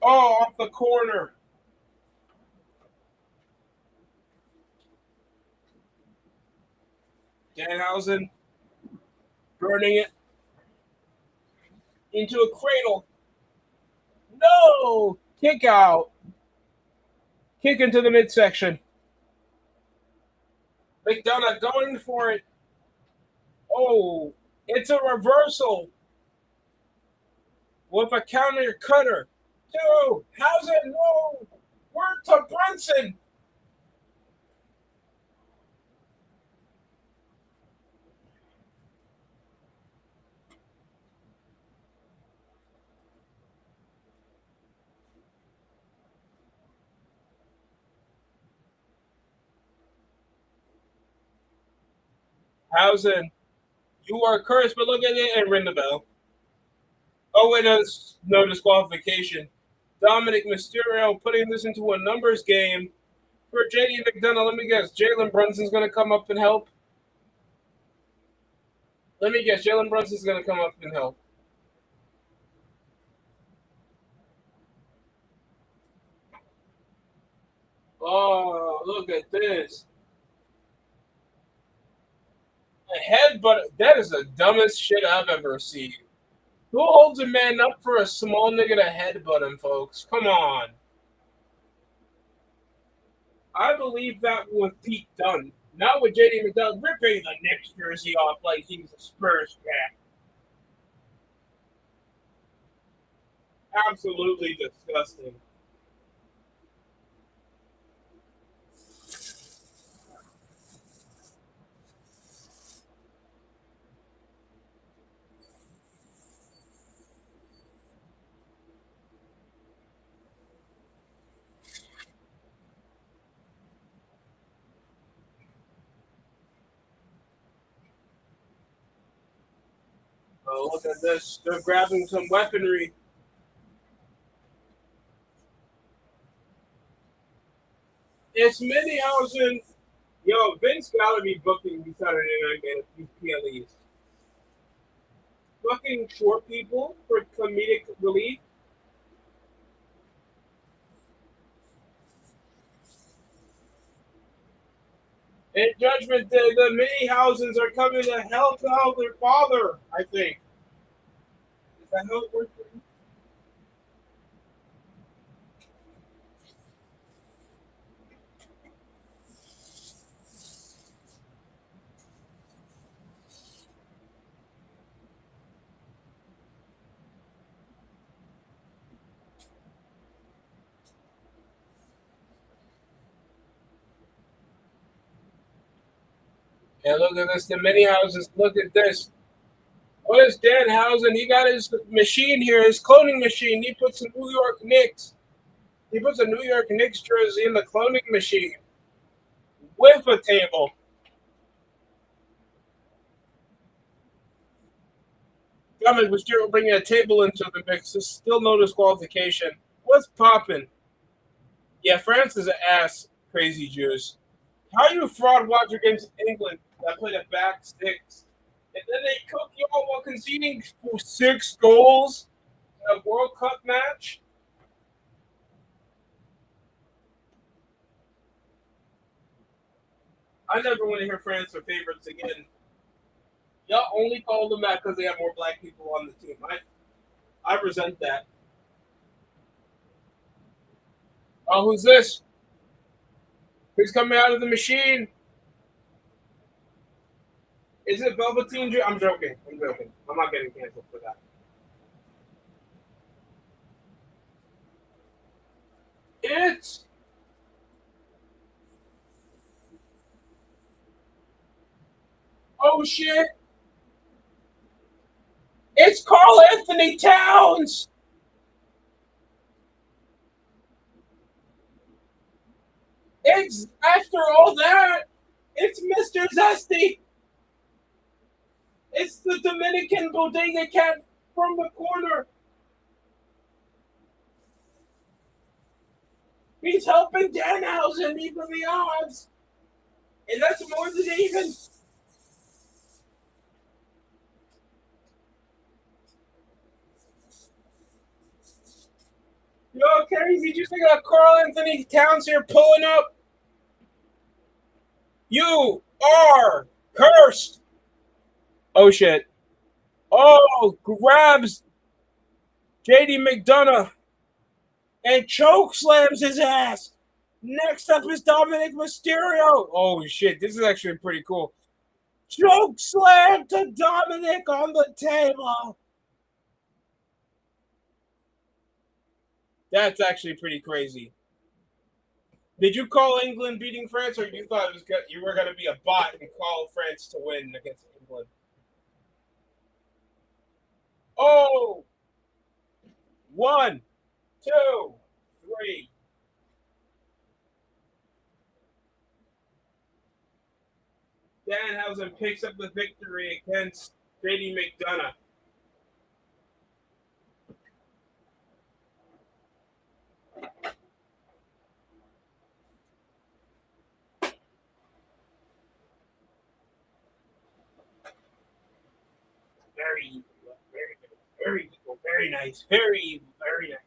Oh, off the corner. Danhausen burning it into a cradle. No! Kick out. Kick into the midsection. McDonough going for it. Oh, it's a reversal with a counter cutter. Two. How's it? No. Word to Brunson. How's it? You are cursed, but look at it and ring the bell. Oh, wait, no disqualification. Dominic Mysterio putting this into a numbers game for JD McDonough. Let me guess. Jalen Brunson's going to come up and help. Let me guess. Jalen Brunson's going to come up and help. Oh, look at this. A headbutt. That is the dumbest shit I've ever seen. Who holds a man up for a small nigga to headbutt him, folks? Come on. I believe that with Pete Dunne. Not with JD McDonough ripping the Knicks jersey off like he was a Spurs fan. Absolutely disgusting. Oh, look at this. They're grabbing some weaponry. It's Minihausen. Yo, Vince gotta be booking these Saturday Night PLEs. Fucking short people for comedic relief. In Judgment Day, the Mini-Housens are coming to help out their father, I think. Is that how it works? And look at this, the Mini-Houses. Look at this. What is Danhausen? He got his machine here, his cloning machine. He puts a New York Knicks. He puts a New York Knicks jersey in the cloning machine with a table. Dominic was still bringing a table into the mix. There's still no disqualification. What's popping? Yeah, France is an ass, crazy Jews. How you fraud watch against England that played a back six? And then they cook y'all while conceding 6 goals in a World Cup match? I never want to hear France or favorites again. Y'all only call them that because they have more black people on the team. I resent that. Oh, who's this? Who's coming out of the machine? Is it Velveteen Dream? I'm joking. I'm joking. I'm not getting canceled for that. It's oh shit! It's Carl Anthony Towns. It's after all that. It's Mr. Zesty. It's the Dominican bodega cat from the corner. He's helping Danhausen even the odds. And that's more than even. Yo, crazy. Just think of Carl Anthony Towns here pulling up. You are cursed. Oh, shit. Oh, grabs JD McDonough and choke slams his ass. Next up is Dominic Mysterio. Oh, shit. This is actually pretty cool. Choke slam to Dominic on the table. That's actually pretty crazy. Did you call England beating France, or you thought you were going to be a bot and call France to win against England? Oh, 1, 2, 3. Danhausen picks up the victory against JD McDonough. Very, very nice. Very nice.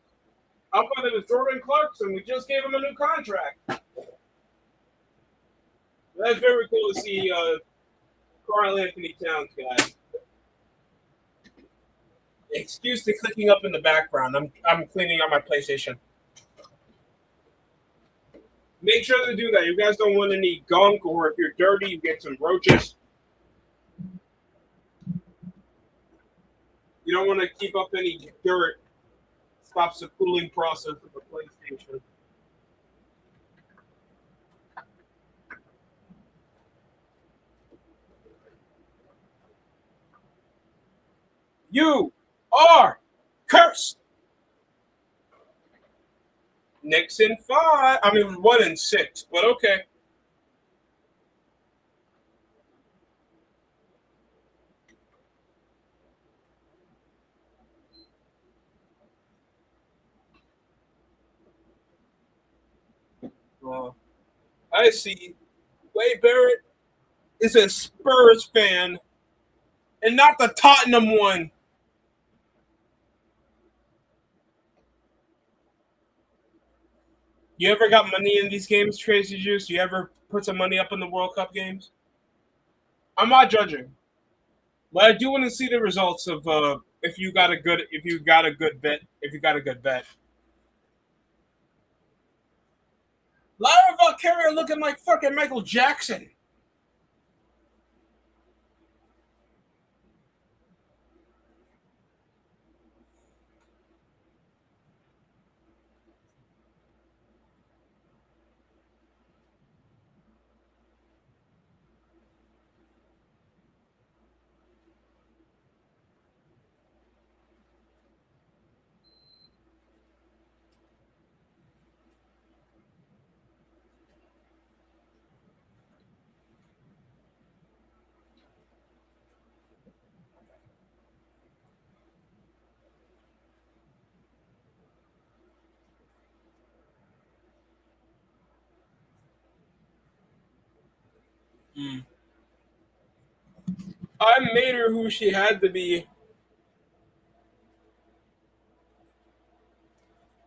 I thought it was Jordan Clarkson. We just gave him a new contract. That's very cool to see Carl Anthony Towns, guys. Excuse the clicking up in the background. I'm cleaning out my PlayStation. Make sure to do that. You guys don't want any gunk, or if you're dirty, you get some roaches. You don't want to keep up any dirt. Stops the cooling process of the PlayStation. You are cursed. Knicks in 5. I mean, 1 and 6, but okay. I see. Wade Barrett is a Spurs fan and not the Tottenham one. You ever got money in these games, Tracy Juice? You ever put some money up in the World Cup games? I'm not judging, but I do want to see the results of if you got a good bet. Lara Valkyria looking like fucking Michael Jackson. Mm. I made her who she had to be.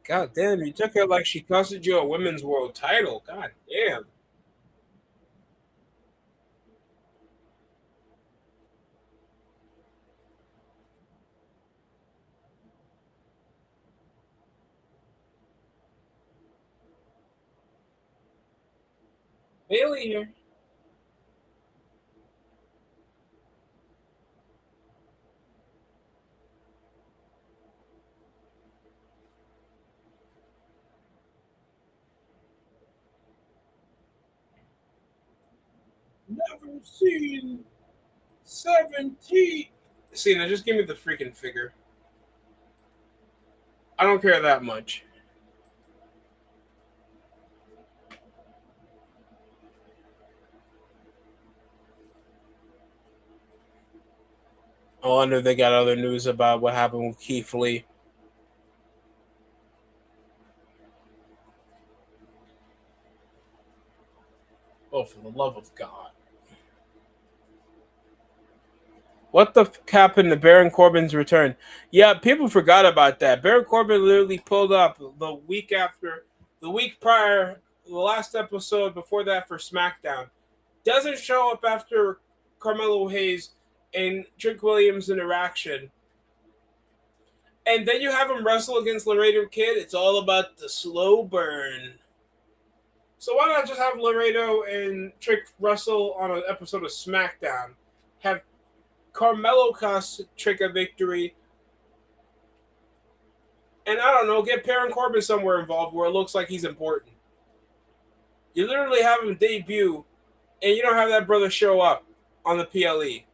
God damn, you took her like she costed you a women's world title. God damn. Bailey here. Never seen 17. See, now just give me the freaking figure. I don't care that much. I wonder if they got other news about what happened with Keith Lee. Oh, for the love of God. What the happened to Baron Corbin's return? Yeah, people forgot about that. Baron Corbin literally pulled up the week prior, the last episode before that for SmackDown. Doesn't show up after Carmelo Hayes and Trick Williams interaction. And then you have him wrestle against Laredo Kid. It's all about the slow burn. So why not just have Laredo and Trick wrestle on an episode of SmackDown? Have Carmelo cost Trick a victory. And I don't know, get Baron Corbin somewhere involved where it looks like he's important. You literally have him debut, and you don't have that brother show up on the PLE.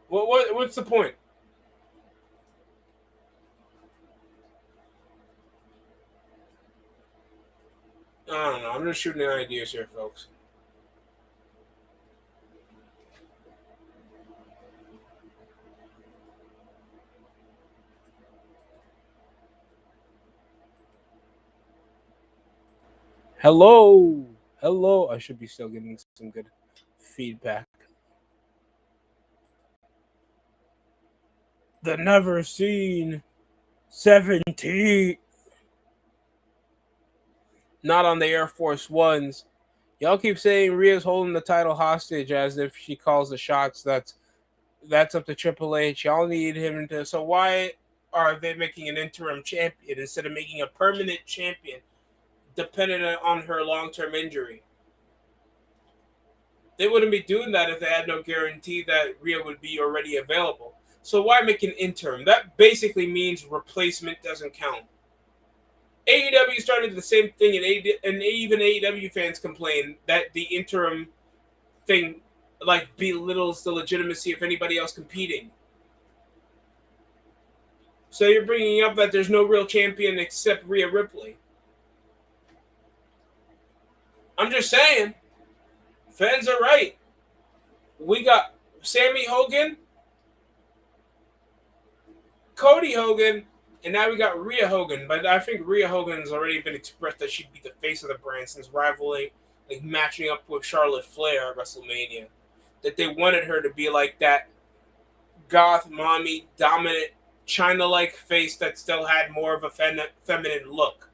What's the point? I don't know. I'm just shooting ideas here, folks. Hello. Hello. I should be still getting some good feedback. The never seen 17. Not on the Air Force Ones. Y'all keep saying Rhea's holding the title hostage as if she calls the shots. That's up to Triple H. Y'all need him to. So why are they making an interim champion instead of making a permanent champion dependent on her long-term injury? They wouldn't be doing that if they had no guarantee that Rhea would be already available. So why make an interim? That basically means replacement doesn't count. AEW started the same thing, and even AEW fans complain that the interim thing like belittles the legitimacy of anybody else competing. So you're bringing up that there's no real champion except Rhea Ripley. I'm just saying, fans are right. We got Sammy Hogan, Cody Hogan, and now we got Rhea Hogan. But I think Rhea Hogan has already been expressed that she'd be the face of the brand since rivaling, like matching up with Charlotte Flair at WrestleMania. That they wanted her to be like that goth, mommy, dominant, China-like face that still had more of a feminine look.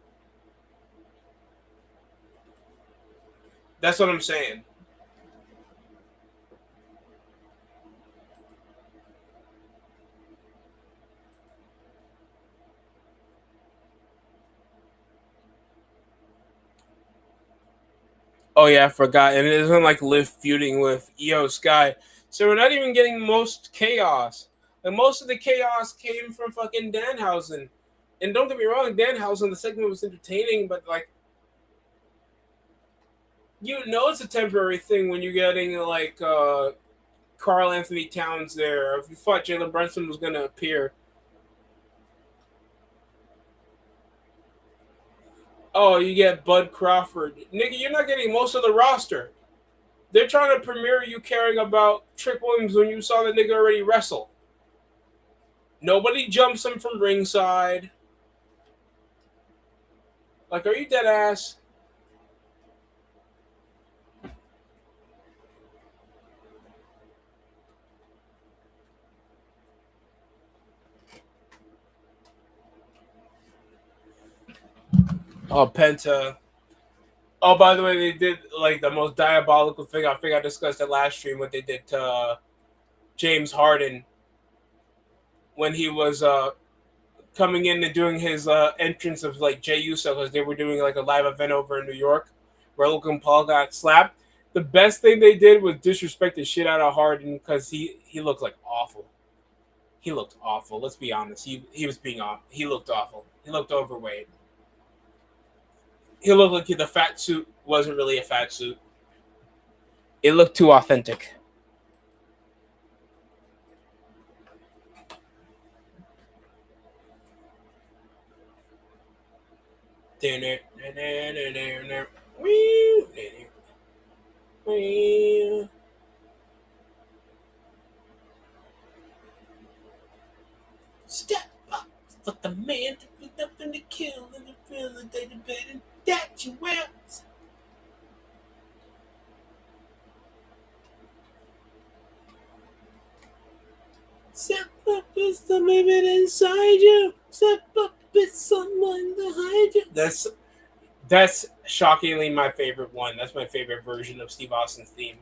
That's what I'm saying. Oh yeah, I forgot. And it isn't like Liv feuding with Io Sky. So we're not even getting most chaos. Like most of the chaos came from fucking Danhausen. And don't get me wrong, Danhausen, the segment was entertaining, but like you know it's a temporary thing when you're getting like Carl Anthony Towns there. If you thought Jalen Brunson was gonna appear. Oh, you get Bud Crawford. Nigga, you're not getting most of the roster. They're trying to premiere you caring about Trick Williams when you saw the nigga already wrestle. Nobody jumps him from ringside. Like, are you dead ass? Oh, Penta. Oh, by the way, they did like the most diabolical thing. I think I discussed it last stream. What they did to James Harden when he was coming in and doing his entrance of like Jey Uso because they were doing like a live event over in New York where Logan Paul got slapped. The best thing they did was disrespect the shit out of Harden because he looked like awful. He looked awful. Let's be honest. He was being off. He looked awful. He looked overweight. He looked like the fat suit wasn't really a fat suit. It looked too authentic. Step up for the man to put up in the kill and the feeling that you better that you will. Step up is the limit inside you. Step up is someone to hide you. That's shockingly my favorite one. That's my favorite version of Steve Austin's theme.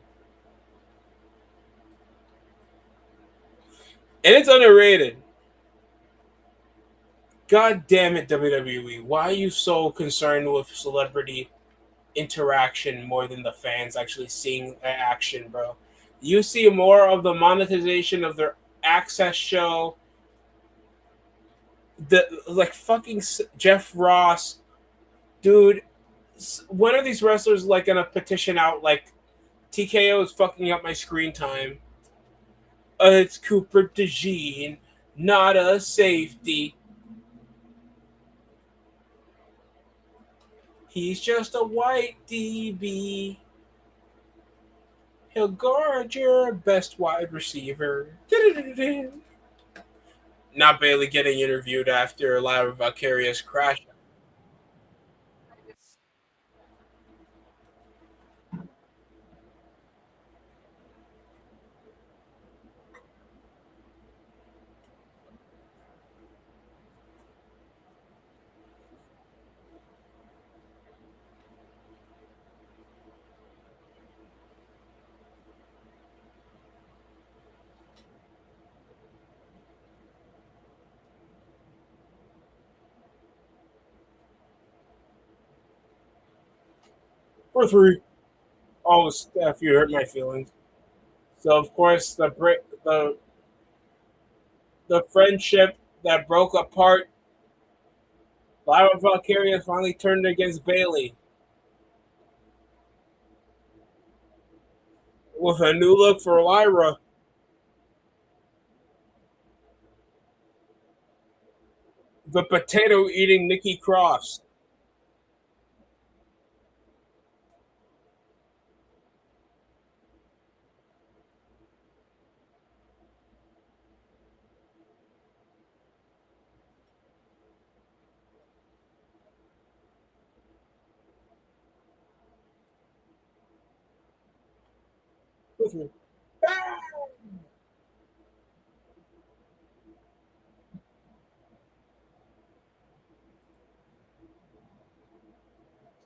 And it's underrated. God damn it, WWE. Why are you so concerned with celebrity interaction more than the fans actually seeing the action, bro? You see more of the monetization of their access show. The like fucking Jeff Ross, dude. When are these wrestlers like gonna petition out like TKO is fucking up my screen time? It's Cooper DeJean, not a safety. He's just a white DB. He'll guard your best wide receiver. Not Bailey getting interviewed after a loud vicarious crash. For three. Oh, Steph, you hurt my feelings. So of course the friendship that broke apart, Lyra Valkyria finally turned against Bailey with a new look for Lyra. The potato eating Nikki Cross.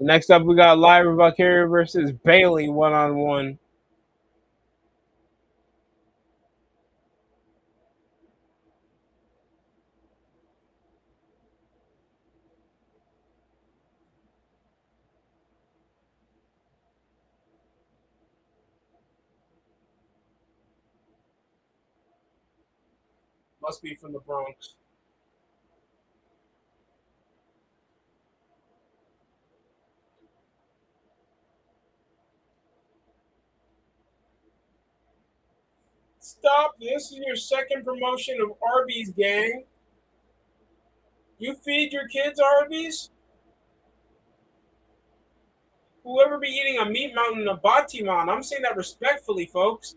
Next up, we got Lyra Valkyria versus Bailey 1-on-1. Must be from the Bronx. Stop! This is your second promotion of Arby's, gang. You feed your kids Arby's? Whoever be eating a meat mountain of Batiman, I'm saying that respectfully, folks.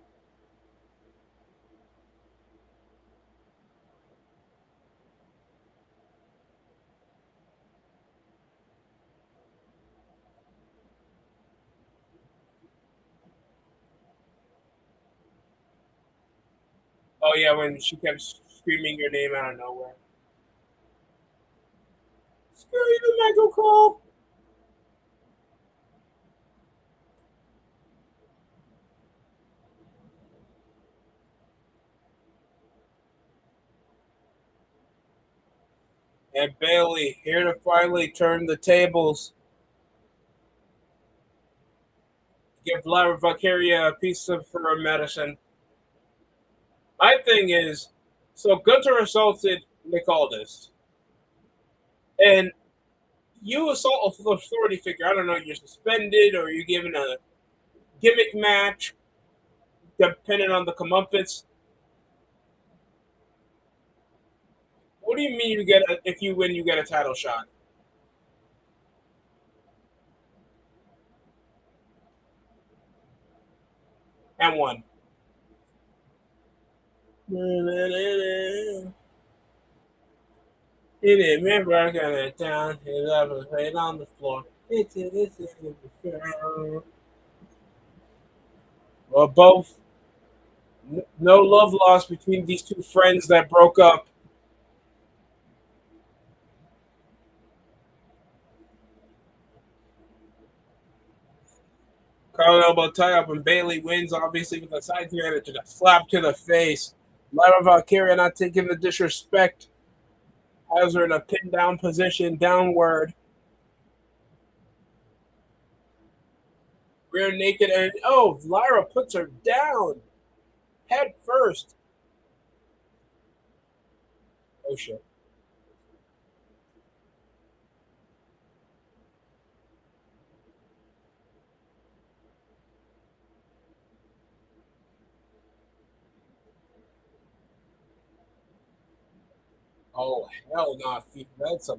Oh yeah, when she kept screaming your name out of nowhere. Screw you, Michael Cole. And Bailey here to finally turn the tables, give Lara Valkyria a piece of her medicine. My thing is, so Gunter assaulted Nick Aldis, and you assault an authority figure. I don't know, you're suspended or you're given a gimmick match, depending on the comeuppance. What do you mean you get if you win, you get a title shot and won? He didn't remember I got it down. He left it on the floor. Well, both no love lost between these two friends that broke up. Carl elbow tie up and Bailey wins, obviously with a side advantage and a slap to the face. Lyra Valkyria not taking the disrespect, has her in a pin down position, downward. Rear naked, and oh, Lyra puts her down, head first. Oh shit! Oh hell, no! That's a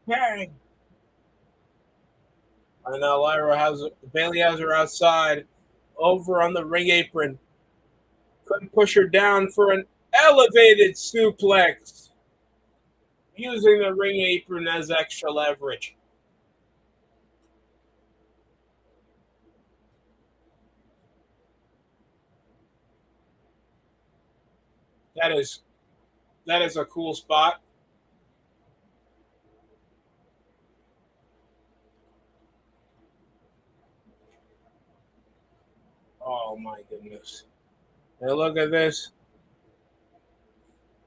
bang. And now Lyra has Bailey has her outside, over on the ring apron. Couldn't push her down for an elevated suplex, using the ring apron as extra leverage. That is that is a cool spot. Oh my goodness! And look at this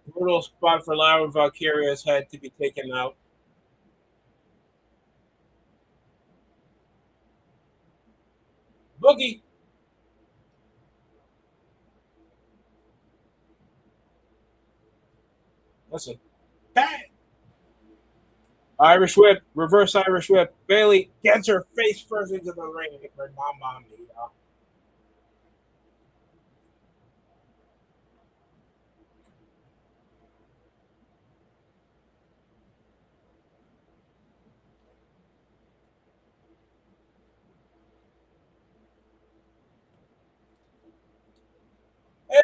brutal spot for Lyra Valkyria's head to be taken out. Boogie, listen, bang! Irish whip, reverse Irish whip. Bailey gets her face first into the ring. Mamma mia.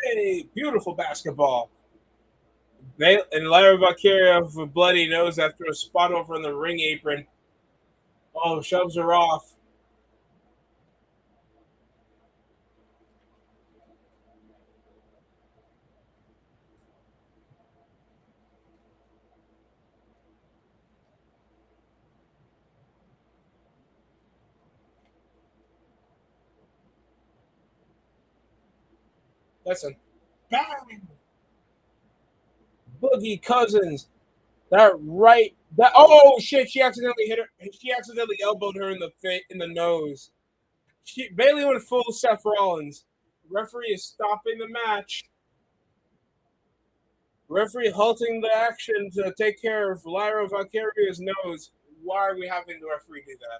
Hey, beautiful basketball. And Lyra Valkyria with a bloody nose after a spot over on the ring apron. Oh, shoves her off. Listen, bang! Boogie Cousins. That right. That oh shit! She accidentally hit her. She accidentally elbowed her in the in the nose. Bailey went full Seth Rollins. Referee is stopping the match. Referee halting the action to take care of Lyra Valkyria's nose. Why are we having the referee do that?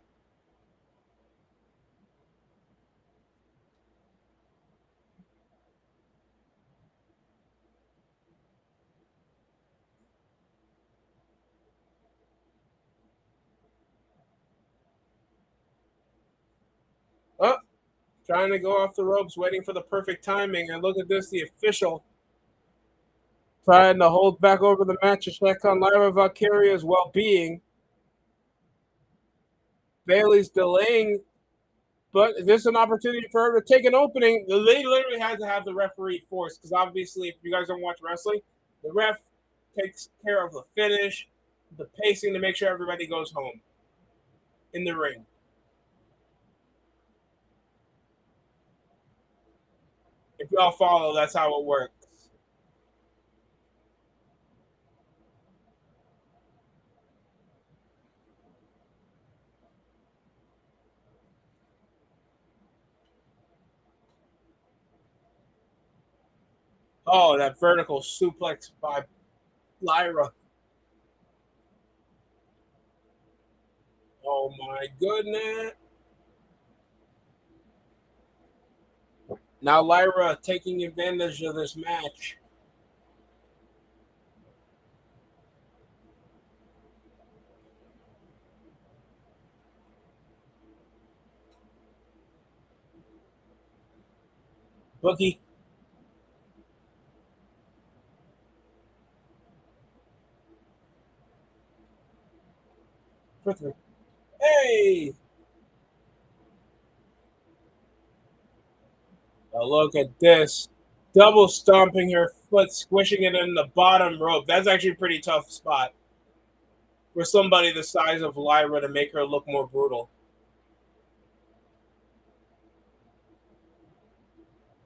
Oh, trying to go off the ropes, waiting for the perfect timing. And look at this, the official trying to hold back over the match to check on Lyra Valkyria's well-being. Bailey's delaying, but this is an opportunity for her to take an opening. They literally had to have the referee forced because obviously, if you guys don't watch wrestling, the ref takes care of the finish, the pacing to make sure everybody goes home. in the ring. If y'all follow, that's how it works. Oh, that vertical suplex by Lyra. Oh my goodness. Now Lyra taking advantage of this match. Bookie. For three. Hey! Now look at this. Double stomping her foot, squishing it in the bottom rope. That's actually a pretty tough spot for somebody the size of Lyra to make her look more brutal.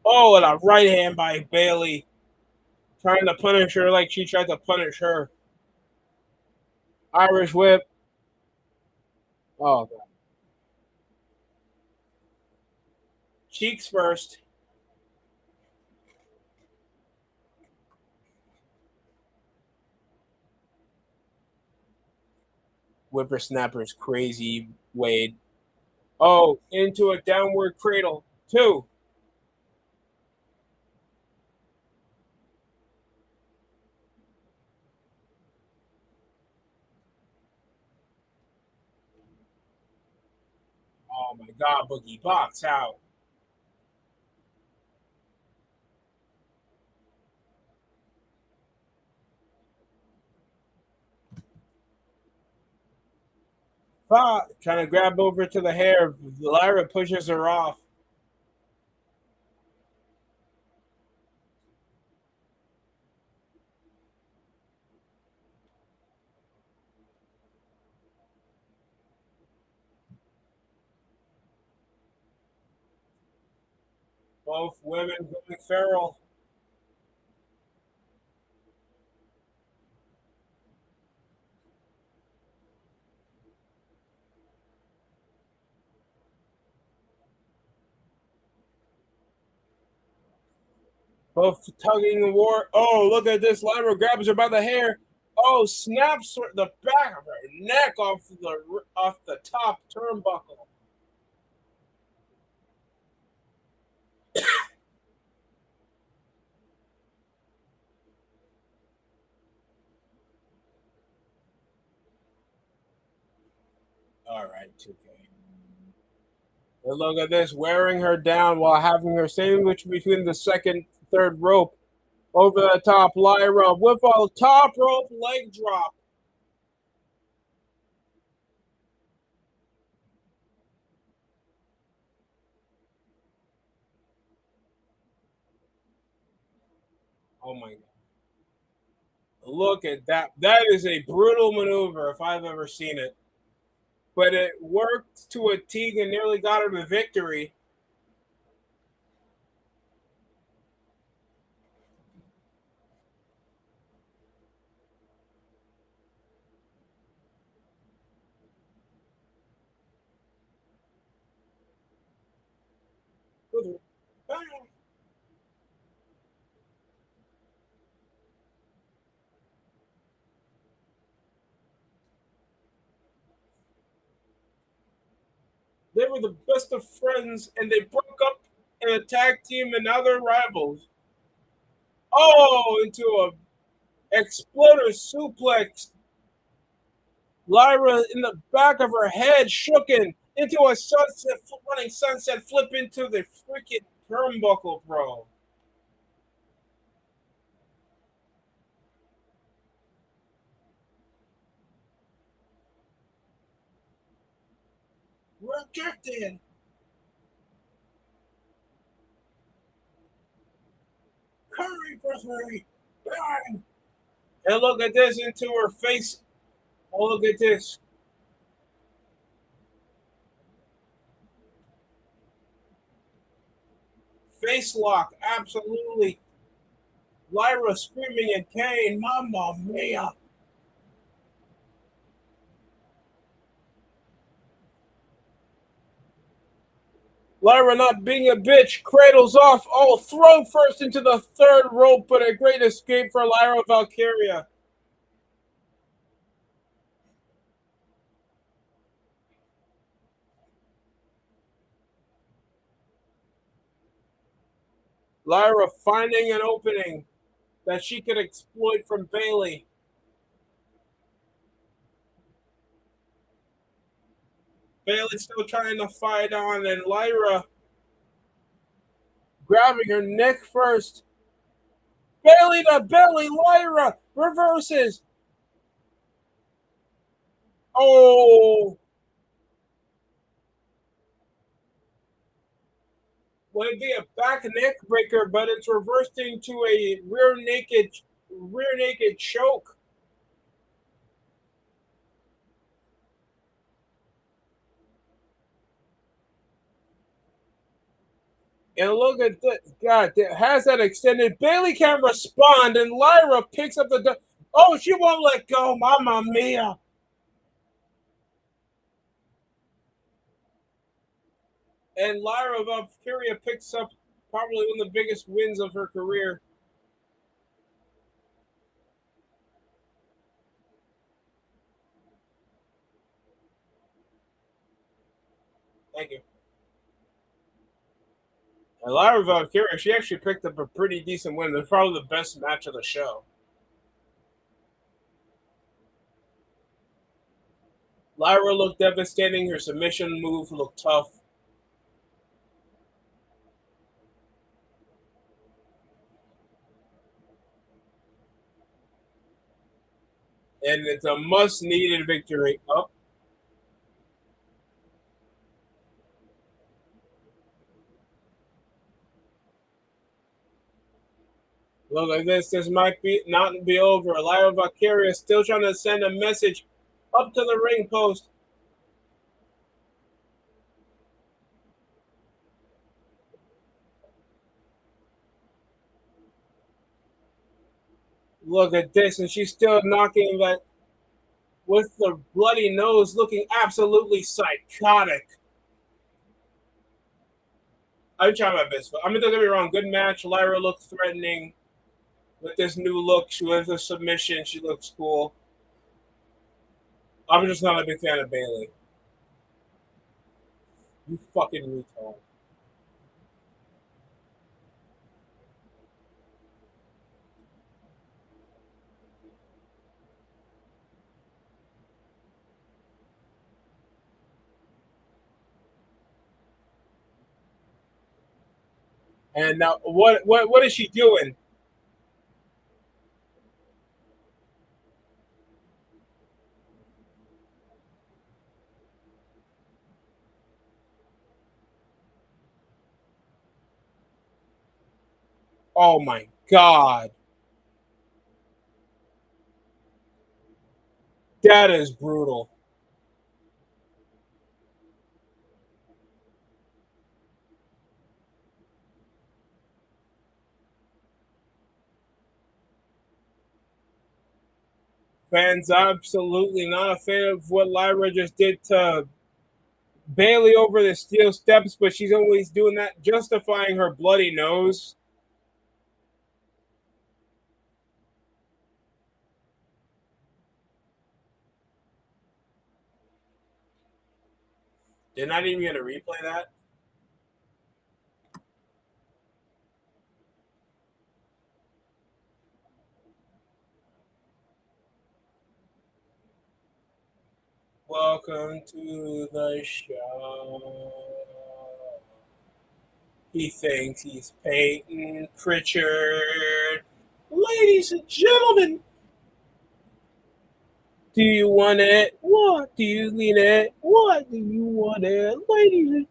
Oh, and a right hand by Bailey, trying to punish her like she tried to punish her. Irish whip. Oh, God. Cheeks first. Whippersnapper's crazy Wade. Oh, into a downward cradle. Two. Oh my God, Boogie box out. Trying to grab over to the hair. Lyra pushes her off. Both women going feral. Both tugging the war. Oh, look at this. Lyra grabs her by the hair. Oh, snaps the back of her neck off the top turnbuckle. All right, 2K. And look at this, wearing her down while having her sandwich between the second, third rope. Over the top, Lyra with a top rope leg drop. Oh my God. Look at that. That is a brutal maneuver if I've ever seen it. But it worked to a T and nearly got her the victory. They were the best of friends and they broke up in a tag team and now they're rivals. Oh, into a exploder suplex. Lyra in the back of her head, shooken into a running sunset flip into the freaking turnbuckle, bro. Rejected. Curry for three. Bang. And look at this into her face. Oh, look at this. face lock, absolutely. Lyra screaming in pain, Mamma Mia. Lyra not being a bitch, cradles off, thrown first into the third rope, but a great escape for Lyra Valkyria. Lyra finding an opening that she could exploit from Bailey. Bailey still trying to fight on, and Lyra grabbing her neck first. Bailey to belly, Lyra reverses. Oh, would it be a back neck breaker, but it's reversing to a rear naked choke. And look at this. God, has that extended. Bailey can't respond, and Lyra picks up the. Oh, she won't let go. Mamma mia. And Lyra Valkyria picks up probably one of the biggest wins of her career. Thank you. And Lyra Valkyria, she actually picked up a pretty decent win. It's probably the best match of the show. Lyra looked devastating. Her submission move looked tough. And it's a must needed victory. Oh, look at this. This might be not be over. Lyra Valkyria is still trying to send a message up to the ring post. Look at this, and she's still knocking that with the bloody nose, looking absolutely psychotic. I'm trying my best, but I'm gonna don't get me wrong. Good match. Lyra looked threatening with this new look. She went for submission. She looks cool. I'm just not a big fan of Bailey. You fucking retard. And now, what is she doing? Oh my god, that is brutal. Fans absolutely not a fan of what Lyra just did to Bailey over the steel steps, but she's always doing that, justifying her bloody nose. They're not even going to replay that. Welcome to the show. He thinks he's Peyton Pritchard. Ladies and gentlemen, do you want it? What do you need it? What do you want it? Ladies and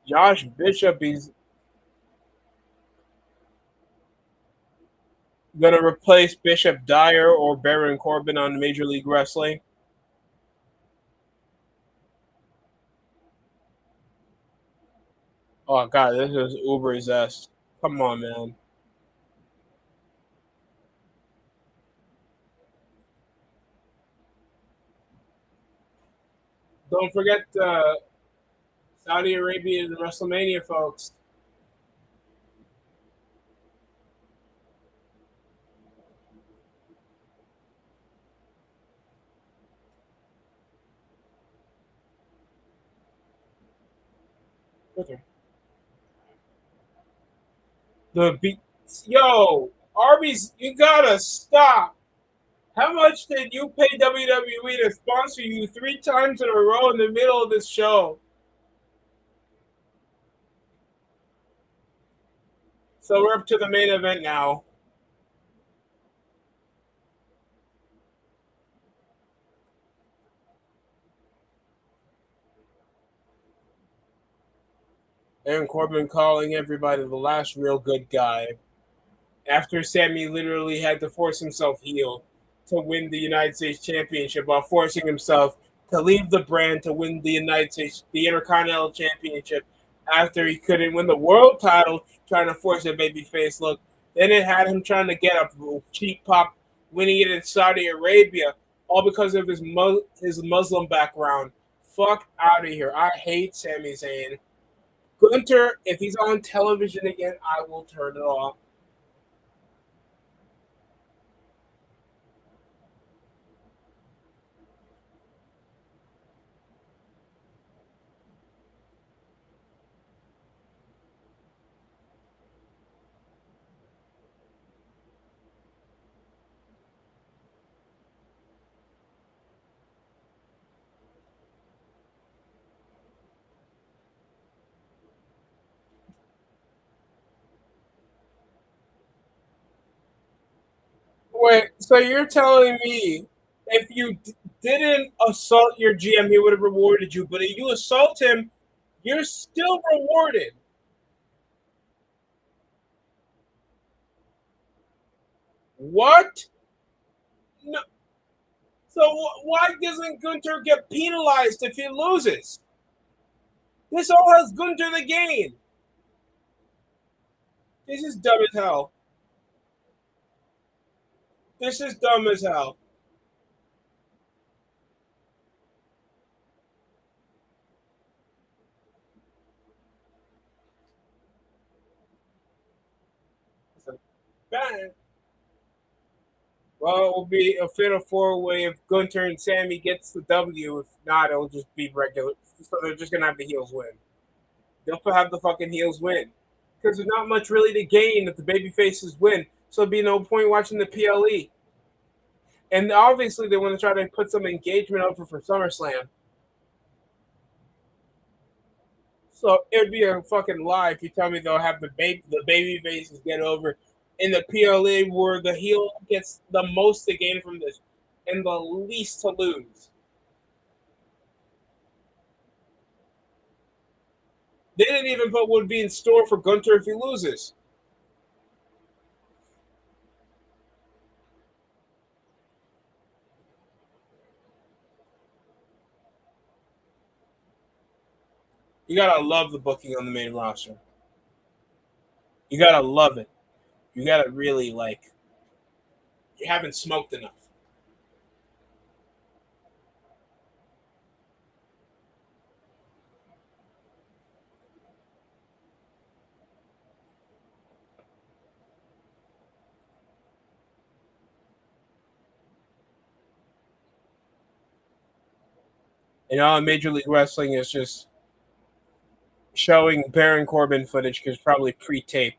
Josh Bishop, he's gonna replace Bishop Dyer or Baron Corbin on Major League Wrestling? Oh god, this is uber zest. Come on, man. Don't forget Saudi Arabia and WrestleMania, folks. Okay. The beat, yo, Arby's, you gotta stop. How much did you pay WWE to sponsor you 3 times in a row in the middle of this show? So we're up to the main event now. Aaron Corbin calling everybody the last real good guy after Sammy literally had to force himself heel to win the United States Championship while forcing himself to leave the brand to win the United States, the Intercontinental Championship after he couldn't win the world title, trying to force a babyface look. Then it had him trying to get a cheap pop, winning it in Saudi Arabia, all because of his Muslim background. Fuck out of here. I hate Sami Zayn. Gunter, if he's on television again, I will turn it off. Wait, so you're telling me if you didn't assault your GM, he would have rewarded you, but if you assault him, you're still rewarded. What? No. So why doesn't Gunter get penalized if he loses? This all has Gunter the gain. This is dumb as hell. This is dumb as hell. Bang. Well, it will be a fatal four-way if Gunter and Sammy gets the W. If not, it'll just be regular. So they're just gonna have the heels win. They'll have the fucking heels win because there's not much really to gain if the baby faces win. So there'd be no point watching the PLE. And obviously, they want to try to put some engagement over for SummerSlam. So it'd be a fucking lie if you tell me they'll have the baby faces get over in the PLA where the heel gets the most to gain from this and the least to lose. They didn't even put what would be in store for Gunter if he loses. You gotta love the booking on the main roster. You gotta love it. You gotta really like. You haven't smoked enough. And all Major League Wrestling is just showing Baron Corbin footage because probably pre-taped.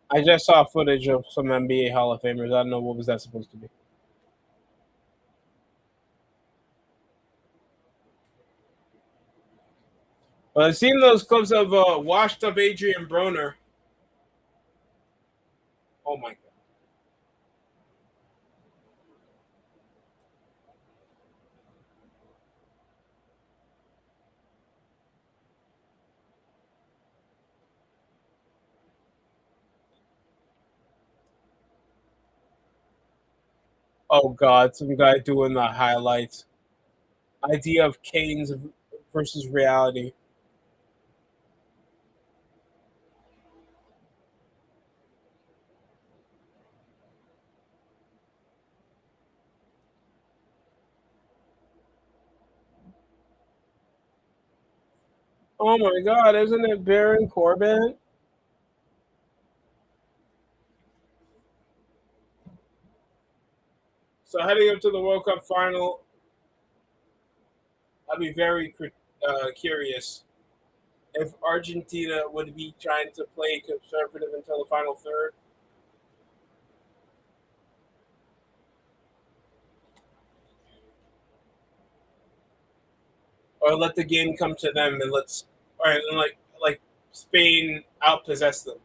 I just saw footage of some NBA Hall of Famers. I don't know what was that supposed to be. But I've seen those clips of washed up Adrian Broner. Oh my god. Oh God, some guy doing the highlights. Idea of Kane's versus reality. Oh my God, isn't it Baron Corbin? So heading up to the World Cup final, I'd be very curious if Argentina would be trying to play conservative until the final third, or let the game come to them and or like Spain outpossess them.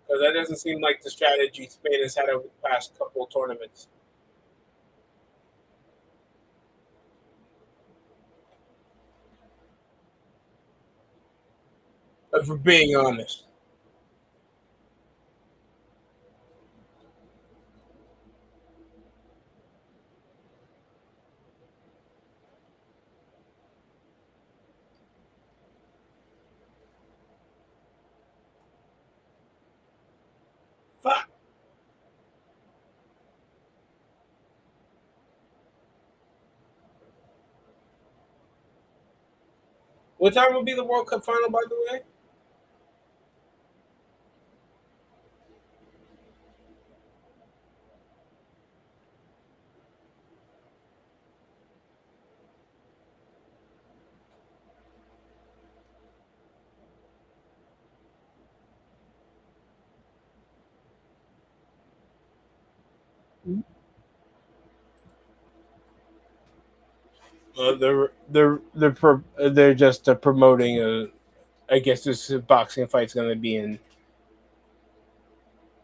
Because that doesn't seem like the strategy Spain has had over the past couple of tournaments. If we're being honest, fuck. What time will be the World Cup final, by the way? They're just promoting a. I guess this boxing fight's going to be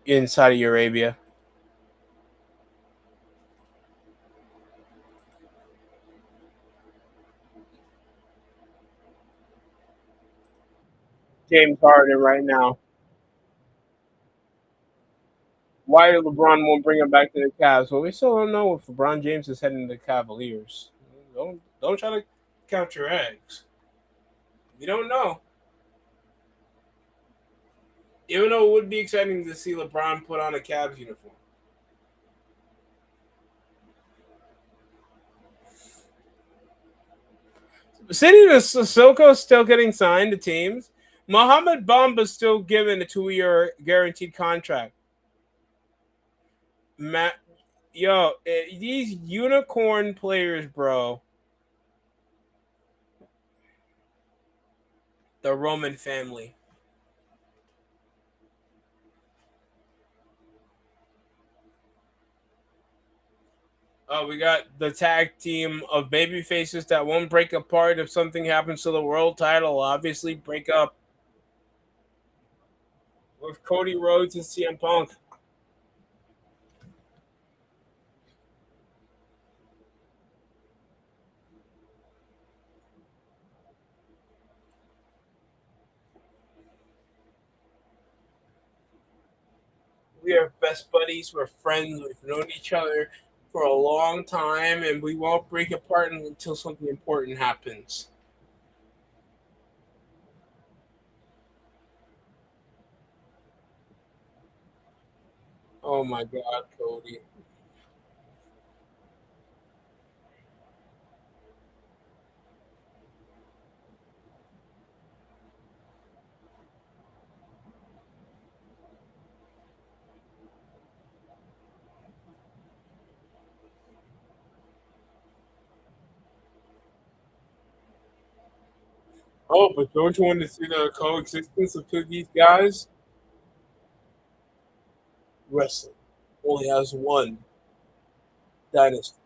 in Saudi Arabia. James Harden right now. Why LeBron won't bring him back to the Cavs? Well, we still don't know if LeBron James is heading to the Cavaliers. Don't try to count your eggs. You don't know. Even though it would be exciting to see LeBron put on a Cavs uniform. City of Sissoko still getting signed to teams. Mohamed Bamba's still given a 2-year guaranteed contract. Matt, yo, these unicorn players, bro. The Roman family. We got the tag team of baby faces that won't break apart if something happens to the world title. Obviously, break up with Cody Rhodes and CM Punk. We are best buddies. We're friends. We've known each other for a long time, and we won't break apart until something important happens. Oh my God, Cody. Oh, but don't you want to see the coexistence of two of these guys? Wrestling only has one dynasty.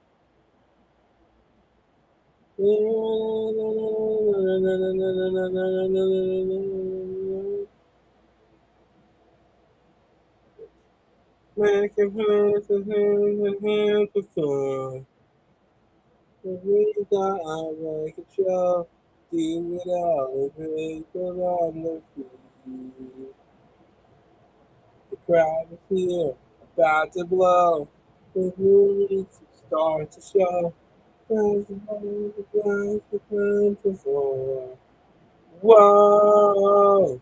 We got our control. Do it all. We go on the field. The crowd is here, about to blow. The moon starts to show. As the moment begins to come to floor. Whoa!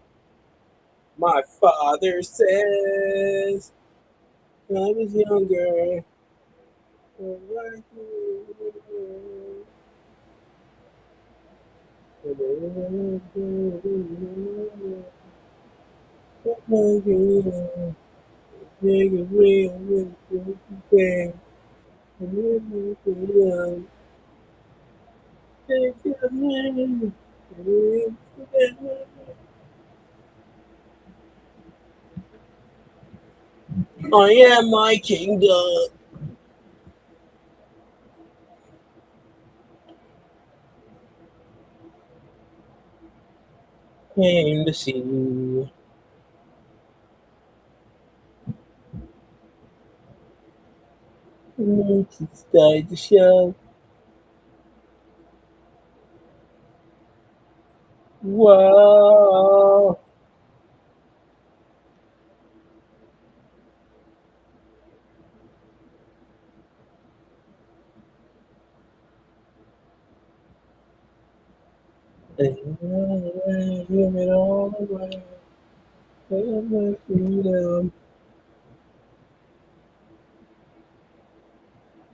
My father says when I was younger. I am my kingdom. Came to see you. Started the show. Whoa. Give it all away. Give my freedom.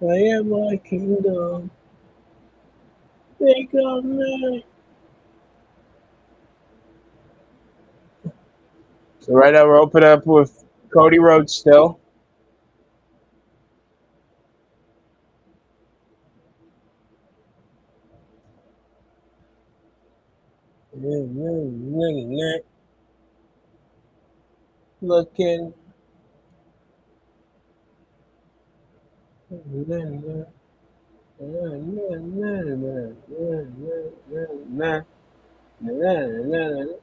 I am my kingdom. Think of me. So right now we're opening up with Cody Rhodes still. Looking.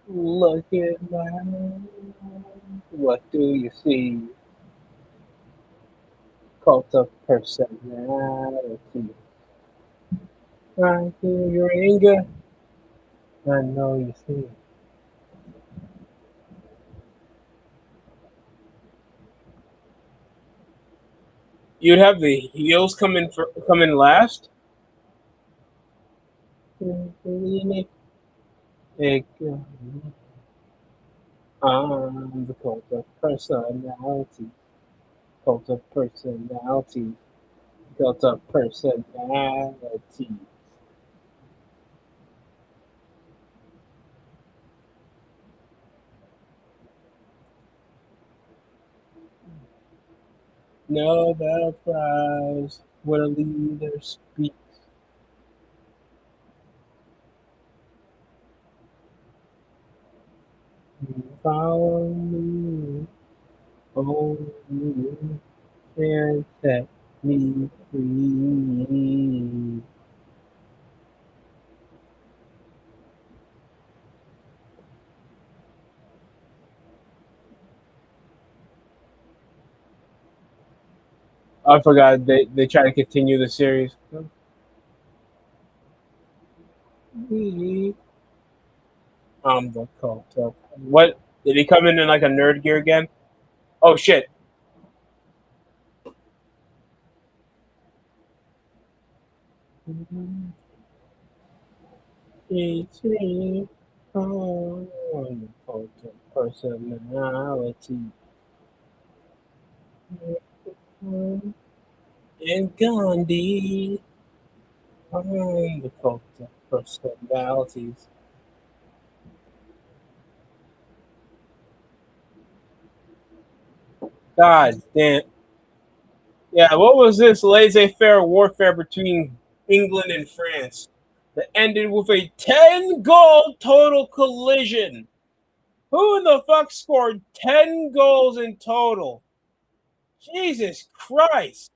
Look at my. What do you see? Cult of personality. I feel your anger. I know you see. You'd have the heels come in last. I'm the cult of personality. Cult of personality. Cult of personality. Nobel Prize. When a leader speaks. Follow me. Only you can set me free. I forgot they try to continue the series. The cult of what did he come in like a nerd gear again? Oh shit! It's me. Oh, the cult of personality. And Gandhi. I'm the cult of personalities. God damn. Yeah, what was this laissez-faire warfare between England and France that ended with a 10-goal total collision? Who in the fuck scored 10 goals in total? Jesus Christ.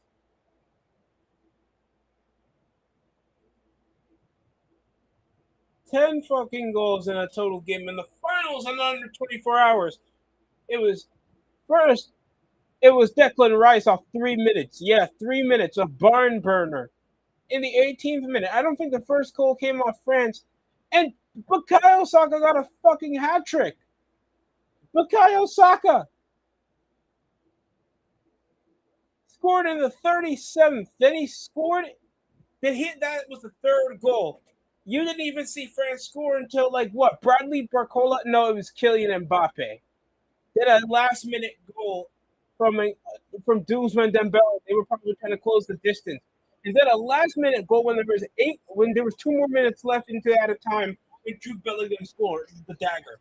10 fucking goals in a total game in the finals in under 24 hours. It was first, it was Declan Rice off 3 minutes. Yeah, 3 minutes, a barn burner. in the 18th minute. I don't think the first goal came off France. And Bukayo Saka got a fucking hat trick. Bukayo Saka scored in the 37th. Then he scored. That was the third goal. You didn't even see France score until like what? Bradley Barcola? No, it was Kylian Mbappe. Did a last minute goal from Ousmane Dembele. They were probably trying to close the distance. And then a last minute goal when there was 2 more minutes left into at a time, and Jude Bellingham scored the dagger.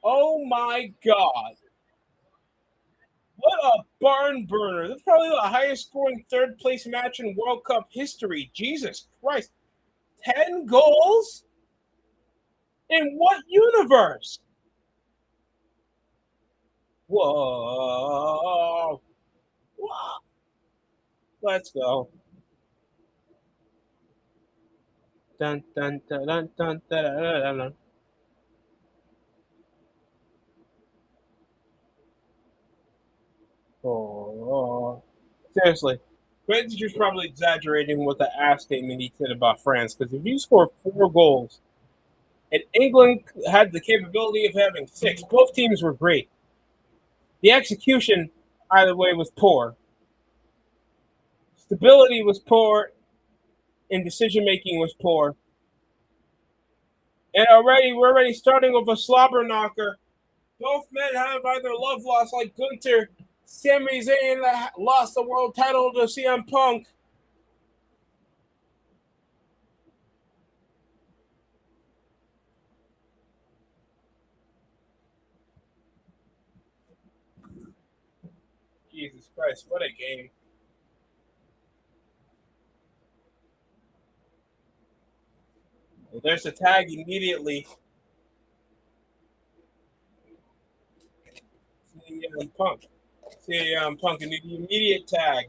Oh my God. What a barn burner. That's probably the highest scoring third place match in World Cup history. Jesus Christ. 10 goals? In what universe? Whoa. Whoa. Let's go. Dun, dun, dun, dun, dun, dun, dun, dun. Oh. Seriously. Granted, probably exaggerating what the ass statement he said about France, because if you score 4 goals and England had the capability of having 6, both teams were great. The execution, either way, was poor. Stability was poor, and decision making was poor. And we're already starting with a slobber knocker. Both men have either love lost, like Gunther. Sami Zayn lost the world title to CM Punk. Jesus Christ, what a game. Well, there's a tag immediately. CM Punk. CM Punk, and the immediate tag.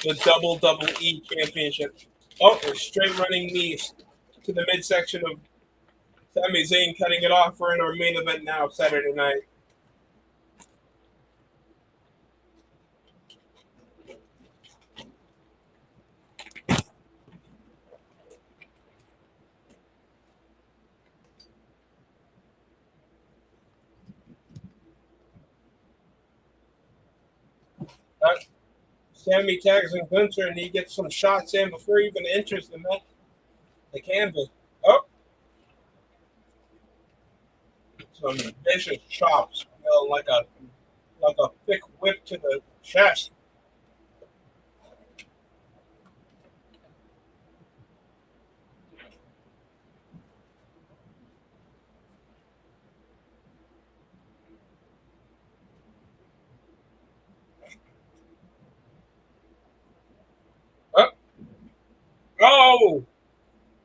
The double E championship. Oh, a straight running knee to the midsection of Sami Zayn, cutting it off. We're in our main event now, Saturday night. Sammy tags in Gunther, and he gets some shots in before he even enters the canvas. Oh, some vicious chops, like a thick whip to the chest. Oh, oh,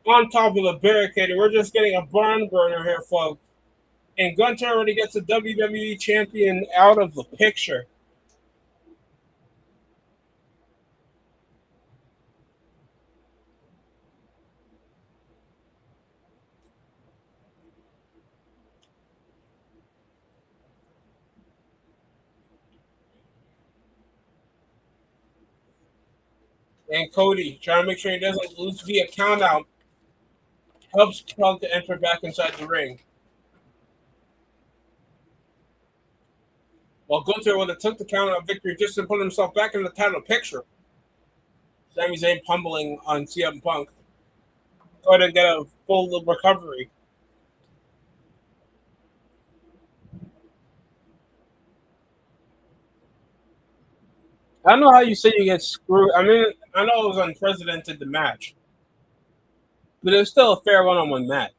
on top of the barricade. We're just getting a barn burner here, folks. And Gunther already gets a WWE champion out of the picture. And Cody trying to make sure he doesn't lose via countout. Helps Punk to enter back inside the ring. While Gunther would have took the countout victory just to put himself back in the title picture. Sami Zayn pummeling on CM Punk. Go ahead and get a full recovery. I don't know how you say you get screwed. I mean, I know it was unprecedented, the match, but it was still a fair one-on-one match.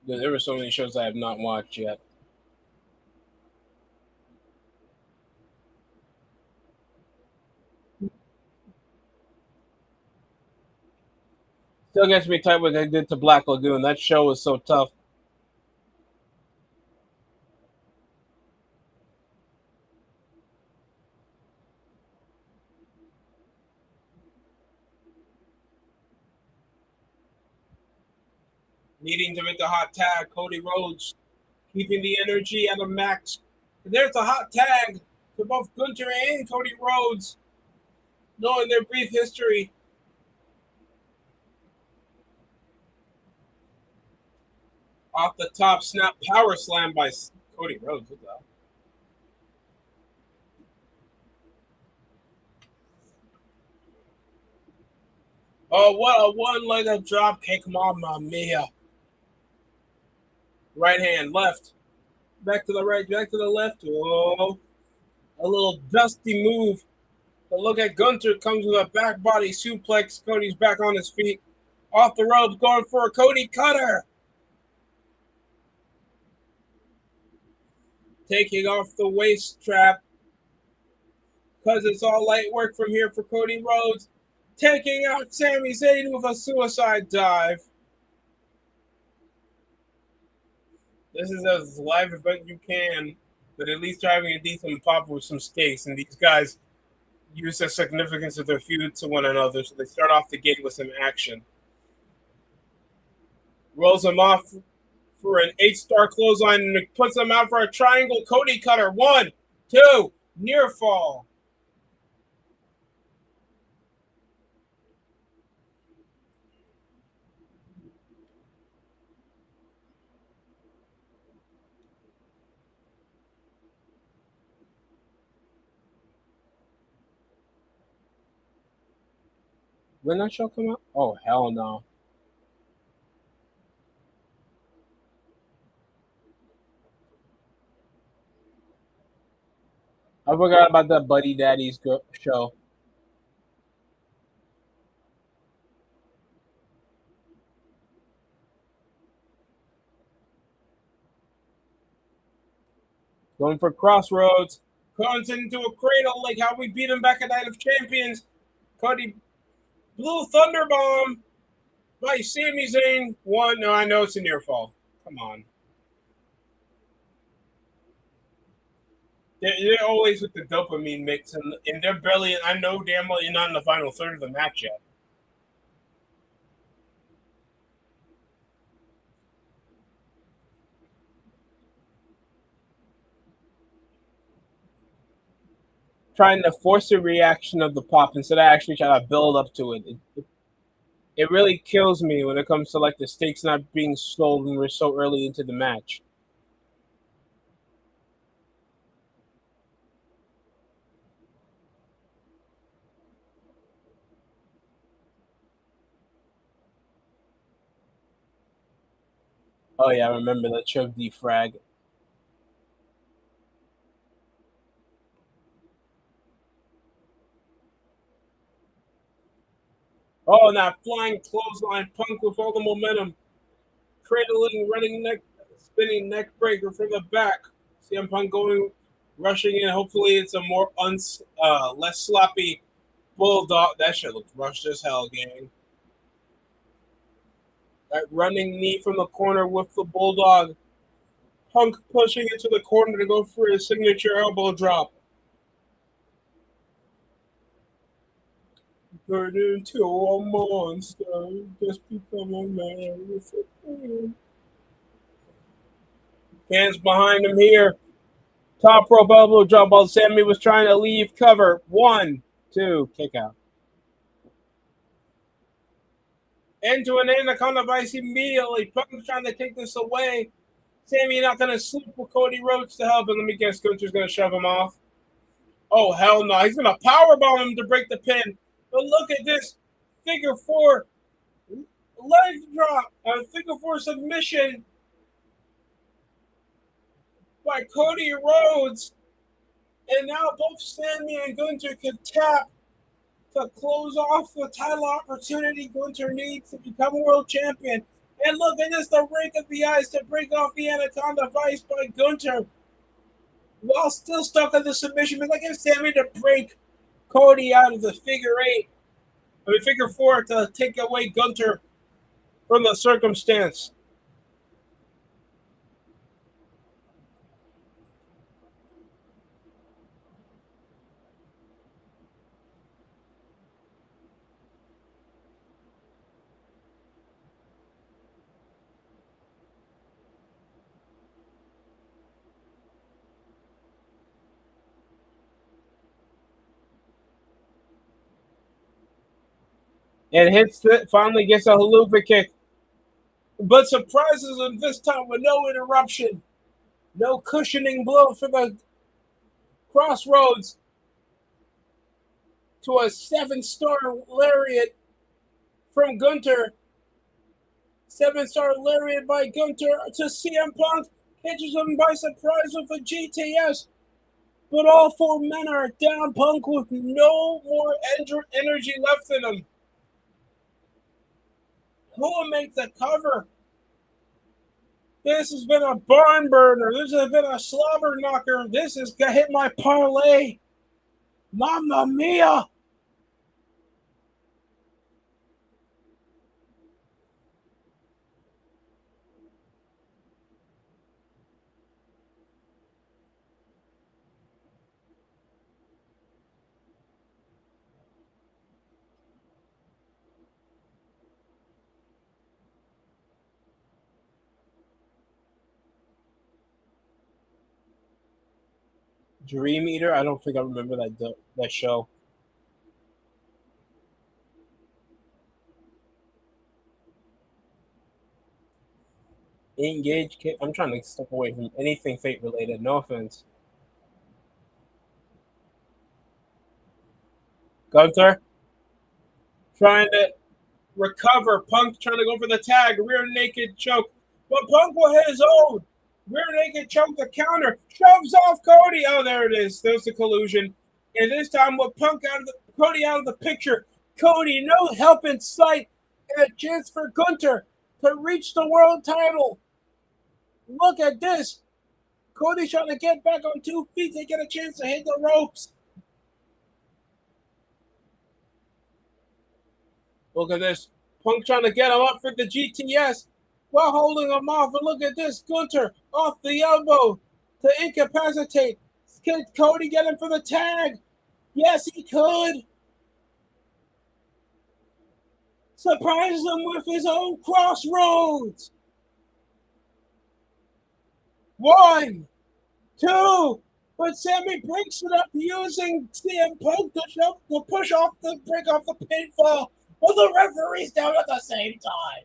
There were so many shows I have not watched yet. Still gets me tight what they did to Black Lagoon. That show was so tough. needing to make a hot tag. Cody Rhodes keeping the energy at a max. And there's a hot tag to both Gunther and Cody Rhodes, knowing their brief history. Off the top, snap power slam by Cody Rhodes. What the hell? Oh, what a one-legged drop kick, mamma mia. Right hand, left. Back to the right, back to the left. Oh, a little dusty move. But look at Gunther comes with a back body suplex. Cody's back on his feet. Off the ropes, going for a Cody cutter. Taking off the waist strap. Because it's all light work from here for Cody Rhodes. Taking out Sami Zayn with a suicide dive. This is as live event you can, but at least having a decent pop with some stakes. And these guys use the significance of their feud to one another, so they start off the gate with some action. Rolls them off for an 8-star clothesline and puts them out for a triangle Cody cutter. 1, 2, near fall. When that show come out? Oh, hell no. I forgot about that Buddy Daddy's show. Going for Crossroads. Comes into a cradle like how we beat him back at Night of Champions. Cody Blue Thunderbomb by Sami Zayn. 1. No, I know it's a near fall. Come on. They're always with the dopamine mix, and they're barely. I know damn well you're not in the final third of the match yet. Trying to force a reaction of the pop instead of actually trying to build up to it. It really kills me when it comes to like the stakes not being sold when we're so early into the match. Oh yeah, I remember that choke defrag. Oh, and that flying clothesline Punk with all the momentum, cradling, running neck, spinning neck breaker from the back. CM Punk going, rushing in. Hopefully, it's a more less sloppy bulldog. That shit looks rushed as hell, gang. That running knee from the corner with the bulldog. Punk pushing into the corner to go for his signature elbow drop. Turn into a monster. Just become a man with a plan. Fans behind him here. Top rope elbow drop while Sammy was trying to leave cover. 1, 2, kick out. Into an anaconda vice immediately. Punk trying to kick this away. Sammy not going to sleep with Cody Rhodes to help, and let me guess, Gunther's going to shove him off. Oh, hell no. He's going to powerbomb him to break the pin. But look at this. Figure 4 leg drop. Figure 4 submission by Cody Rhodes. And now both Sammy and Gunther can tap to close off the title opportunity Gunther needs to become world champion. And look at this, the rake of the eyes to break off the anaconda vice by Gunther while still stuck in the submission. But like if Sammy to break Cody out of the figure 4 to take away Gunther from the circumstance. and hits it. Finally gets a haluva kick, but surprises him this time with no interruption, no cushioning blow for the crossroads to a 7-star lariat from Gunter. 7-star lariat by Gunter to CM Punk. Catches him by surprise with a GTS. But all 4 men are down. Punk with no more energy left in him. Who will make the cover? This has been a barn burner. This has been a slobber knocker. This has hit my parlay. Mamma mia! Dream Eater? I don't think I remember that show. Engage. I'm trying to step away from anything fate related. No offense. Gunther trying to recover. Punk trying to go for the tag. Rear naked choke. But Punk will hit his own. Rear naked choke the counter. Shoves off Cody. Oh, there it is. There's the collusion. And this time with Cody out of the picture. Cody, no help in sight. And a chance for Gunter to reach the world title. Look at this. Cody trying to get back on 2 feet. They get a chance to hit the ropes. Look at this. Punk trying to get him up for the GTS while holding him off. And look at this. Gunter off the elbow to incapacitate. Can Cody get him for the tag? Yes, he could. Surprises him with his own crossroads. 1, 2. But Sammy breaks it up using CM Punk to push off the break off the pinfall. Well, the referee's down at the same time.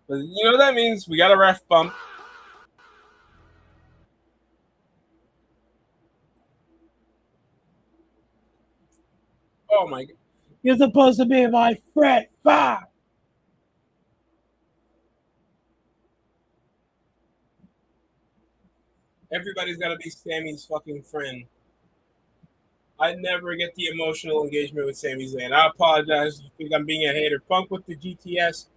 But you know what that means? We got a ref bump. Oh my God. You're supposed to be my friend. Fuck. Everybody's got to be Sammy's fucking friend. I never get the emotional engagement with Sami Zayn. I apologize. I think I'm being a hater. Punk with the GTS.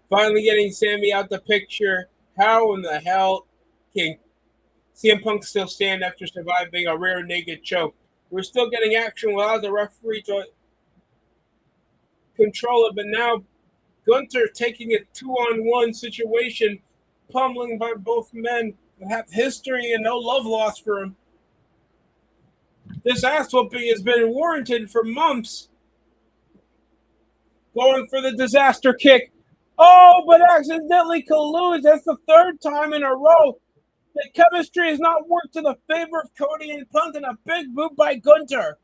Finally getting Sammy out the picture. How in the hell can CM Punk still stand after surviving a rare naked choke? We're still getting action without the referee to control it, but now Gunter taking a 2-on-1 situation, pummeling by both men that have history and no love lost for him. This ass whooping has been warranted for months. Going for the disaster kick. Oh, but accidentally colludes. That's the 3rd time in a row. The chemistry has not worked to the favor of Cody and Punk, and a big boot by Gunter.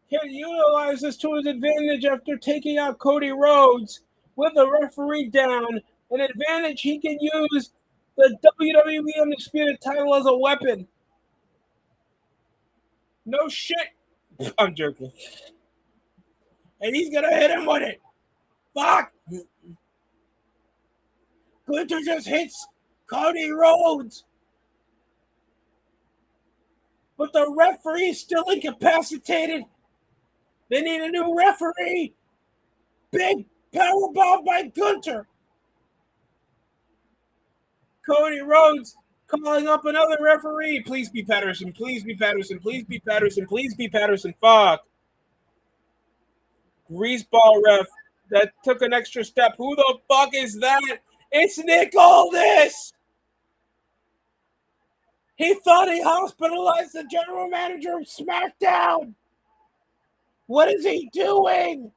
Can utilize this to his advantage after taking out Cody Rhodes with the referee down. An advantage he can use the WWE Undisputed title as a weapon. No shit. I'm joking. And he's going to hit him with it. Fuck. Gunter just hits Cody Rhodes. But the referee is still incapacitated. They need a new referee. Big powerbomb by Gunter. Cody Rhodes calling up another referee. Please be Patterson. Please be Patterson. Please be Patterson. Please be Patterson. Fuck. Greaseball ref that took an extra step. Who the fuck is that? It's Nick Aldis. He thought he hospitalized the general manager of SmackDown. What is he doing?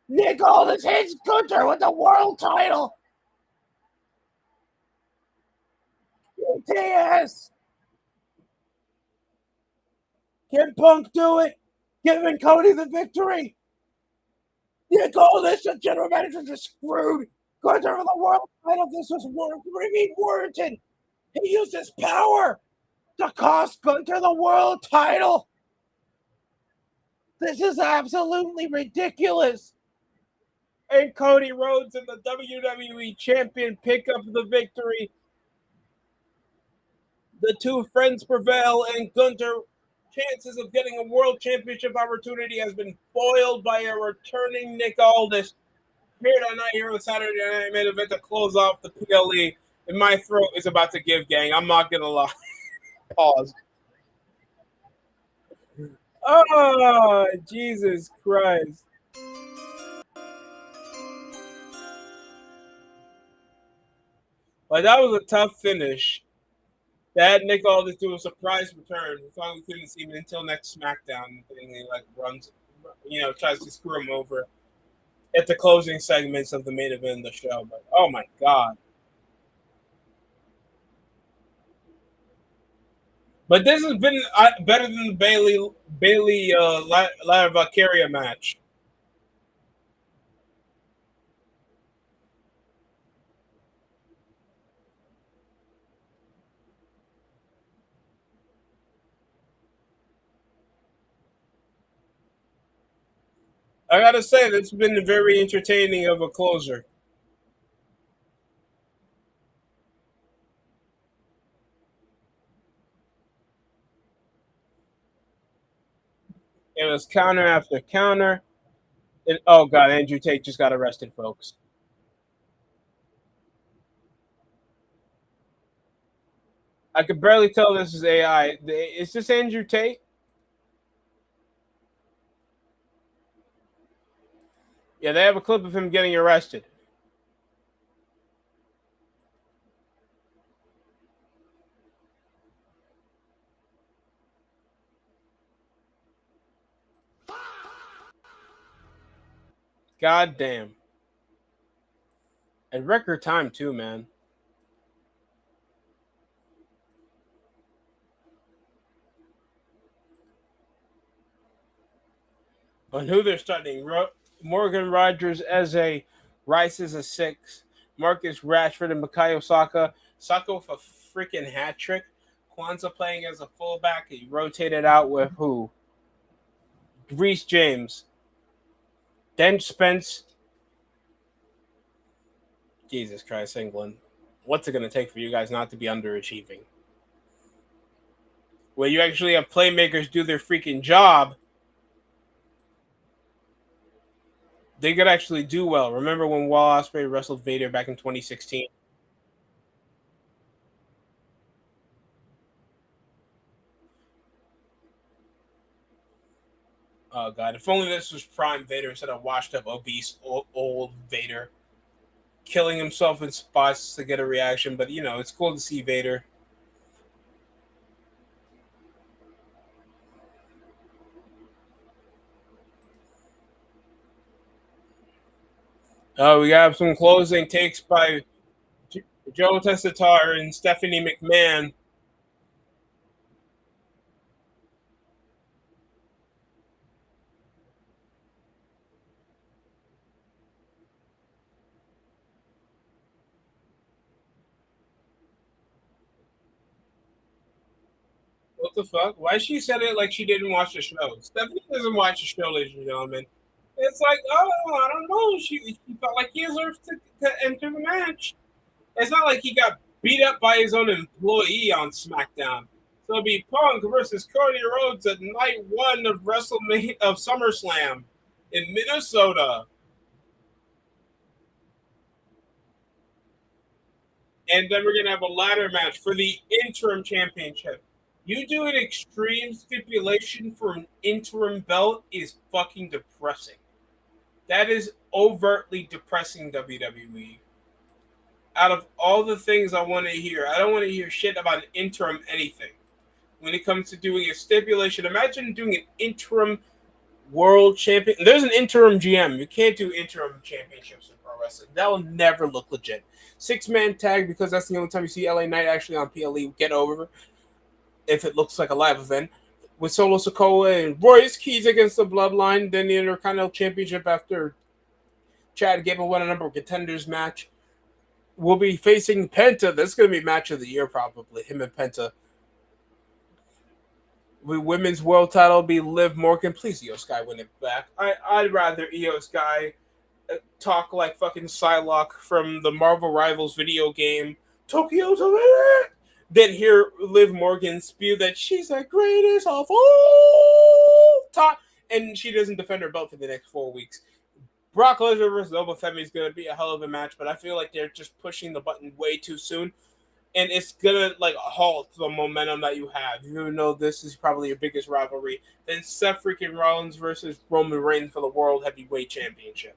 Nick Aldis hits Gunther with the world title. TS. Can Punk do it? Giving Cody the victory. Nick Aldis, the general manager, just screwed Gunther for the world title. This was Ricky Warrington. He used his power to cost Gunther the world title. This is absolutely ridiculous. And Cody Rhodes and the WWE champion pick up the victory. The two friends prevail, and Gunther chances of getting a world championship opportunity has been foiled by a returning Nick Aldis. Here tonight, here on Saturday Night Main Event to close off the PLE, and my throat is about to give, gang. I'm not gonna lie. Pause. Oh, Jesus Christ. Like, that was a tough finish. That Nick Aldis do a surprise return. We thought we couldn't see him until next SmackDown. And he like runs, tries to screw him over at the closing segments of the main event of the show. But oh my god! But this has been better than the Bailey Lara Valkyria match. I gotta say, this has been very entertaining of a closer. It was counter after counter. Oh god, Andrew Tate just got arrested, folks. I could barely tell this is AI. Is this Andrew Tate? Yeah, they have a clip of him getting arrested. God damn. And record time too, man. On who they're starting. Morgan Rogers as a Rice is a 6. Marcus Rashford and Makai Osaka. Saka with a freaking hat trick. Kwanzaa playing as a fullback. He rotated out with who? Reese James. Then Spence. Jesus Christ, England. What's it going to take for you guys not to be underachieving? Where you actually have playmakers do their freaking job, they could actually do well. Remember when Will Ospreay wrestled Vader back in 2016? Oh god! If only this was prime Vader instead of washed up, obese, old Vader, killing himself in spots to get a reaction. But it's cool to see Vader. We got some closing takes by Joe Testatar and Stephanie McMahon. What the fuck? Why she said it like she didn't watch the show? Stephanie doesn't watch the show, ladies and gentlemen. It's like, oh, I don't know. She felt like he deserved to enter the match. It's not like he got beat up by his own employee on SmackDown. So it'll be Punk versus Cody Rhodes at night one of WrestleMania of SummerSlam in Minnesota. And then we're gonna have a ladder match for the interim championship. You do an extreme stipulation for an interim belt is fucking depressing. That is overtly depressing, WWE. Out of all the things I want to hear, I don't want to hear shit about an interim anything. When it comes to doing a stipulation, imagine doing an interim World champion. There's an interim GM. You can't do interim championships in pro wrestling. That will never look legit. 6-man tag, because that's the only time you see LA Knight actually on PLE get over if it looks like a live event. With Solo Sikoa and Royce Keys against the Bloodline, then the Intercontinental Championship after Chad Gable won a number of contenders match. We'll be facing Penta. That's going to be match of the year, probably. Him and Penta. The women's world title be Liv Morgan. Please, Io Sky win it back. I'd rather Io Sky talk like fucking Psylocke from the Marvel Rivals video game Tokyo than hear Liv Morgan spew that she's the greatest of all time, and she doesn't defend her belt for the next 4 weeks. Brock Lesnar versus Nova Femi is going to be a hell of a match, but I feel like they're just pushing the button way too soon, and it's going to like halt the momentum that you have. Even though this is probably your biggest rivalry, then Seth freaking Rollins versus Roman Reigns for the World Heavyweight Championship.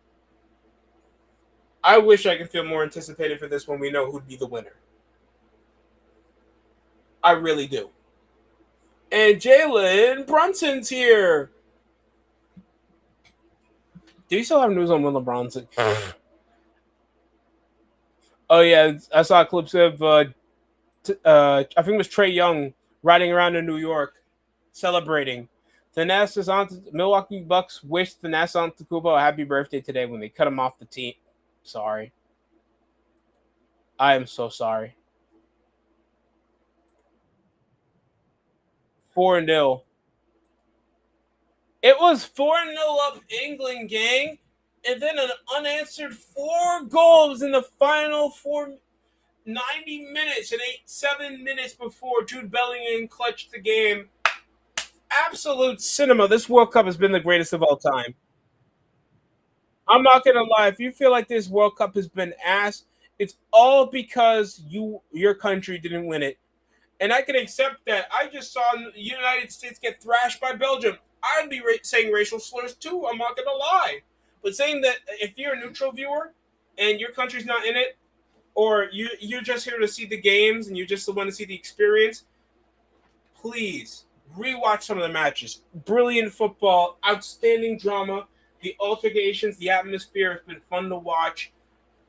I wish I could feel more anticipated for this when we know who'd be the winner. I really do. And Jalen Brunson's here. Do you still have news on Willa Bronson? Oh yeah, I saw clips of I think it was Trae Young riding around in New York celebrating. The Milwaukee Bucks wished Thanasis Antetokounmpo a happy birthday today when they cut him off the team. Sorry. I am so sorry. 4-0. It was 4-0 up England, gang. And then an unanswered 4 goals in the final 90 minutes and 7 minutes before Jude Bellingham clutched the game. Absolute cinema. This World Cup has been the greatest of all time. I'm not gonna lie. If you feel like this World Cup has been ass, it's all because your country didn't win it. And I can accept that. I just saw the United States get thrashed by Belgium. I'd be saying racial slurs too. I'm not gonna lie. But saying that if you're a neutral viewer and your country's not in it, or you're just here to see the games and you just want to see the experience, please rewatch some of the matches. Brilliant football, outstanding drama, the altercations, the atmosphere has been fun to watch.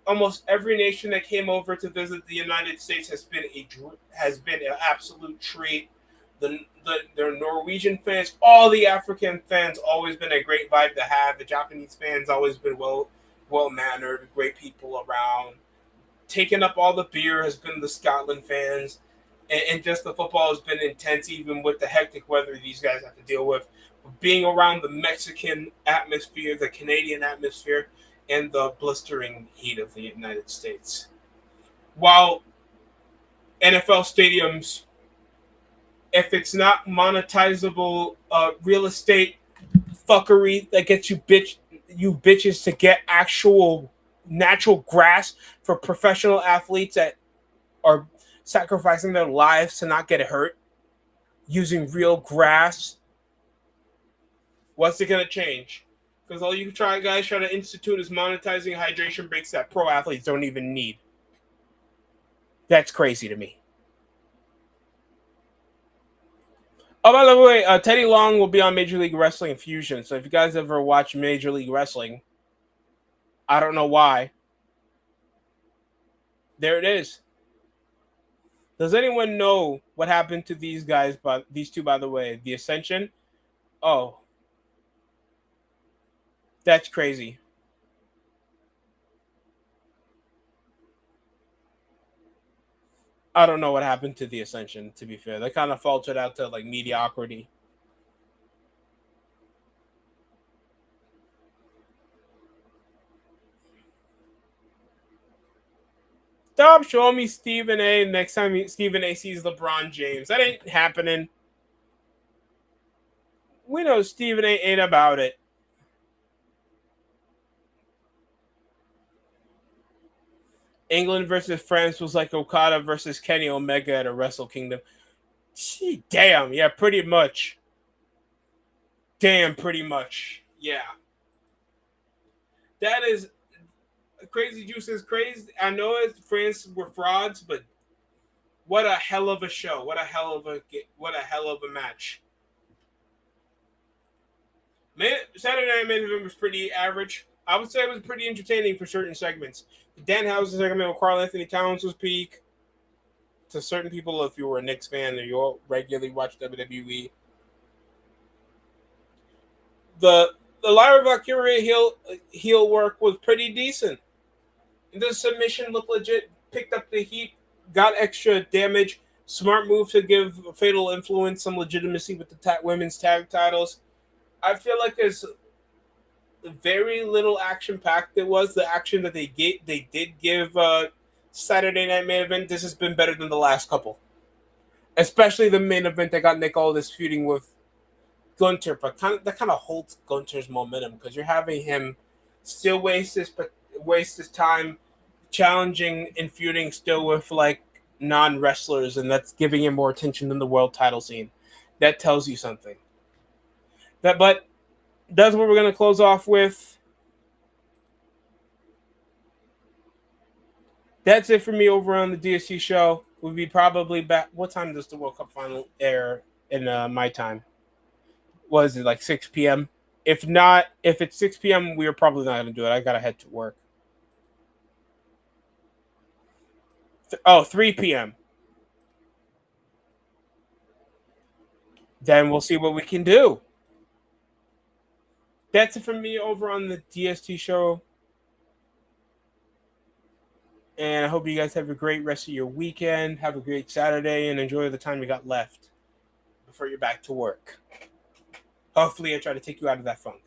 Almost every nation that came over to visit the United States has been an absolute treat. The Norwegian fans, all the African fans, always been a great vibe to have. The Japanese fans always been well mannered, great people around. Taking up all the beer has been the Scotland fans, and just the football has been intense, even with the hectic weather these guys have to deal with. Being around the Mexican atmosphere, the Canadian atmosphere, and the blistering heat of the United States. While NFL stadiums, if it's not monetizable real estate fuckery that gets you bitches to get actual natural grass for professional athletes that are sacrificing their lives to not get hurt using real grass, what's it going to change? Because all you guys try to institute is monetizing hydration breaks that pro athletes don't even need. That's crazy to me. Oh, by the way, Teddy Long will be on Major League Wrestling Fusion. So if you guys ever watch Major League Wrestling, I don't know why. There it is. Does anyone know what happened to these guys? But these two, by the way, the Ascension. Oh, that's crazy. I don't know what happened to the Ascension, to be fair. They kind of faltered out to like mediocrity. Stop showing me Stephen A. next time Stephen A. sees LeBron James. That ain't happening. We know Stephen A. ain't about it. England versus France was like Okada versus Kenny Omega at a Wrestle Kingdom. Gee, damn, yeah, pretty much. Damn, pretty much. Yeah. That is Crazy Juice is crazy. I know it's France were frauds, but what a hell of a show. What a hell of a match. Saturday Night Main Event was pretty average. I would say it was pretty entertaining for certain segments. The Danhausen segment with Carl Anthony Towns was peak. To certain people, if you were a Knicks fan or you regularly watch WWE, the Lyra Valkyria heel work was pretty decent. The submission looked legit. Picked up the heat, got extra damage. Smart move to give Fatal Influence some legitimacy with the women's tag titles. I feel like there's very little action packed. It was the action that they did give Saturday Night Main Event. This has been better than the last couple, especially the main event that got Nick Aldis feuding with Gunter, but that kind of holds Gunter's momentum because you're having him still waste his time challenging and feuding still with like non wrestlers, and that's giving him more attention than the world title scene. That tells you something. But that's what we're gonna close off with. That's it for me over on the DST show. We'll be probably back. What time does the World Cup final air in my time? Was it like 6 p.m.? If not, if it's 6 p.m., we are probably not going to do it. I got to head to work. 3 p.m. Then we'll see what we can do. That's it from me over on the DST show. And I hope you guys have a great rest of your weekend. Have a great Saturday and enjoy the time you got left before you're back to work. Hopefully, I try to take you out of that funk.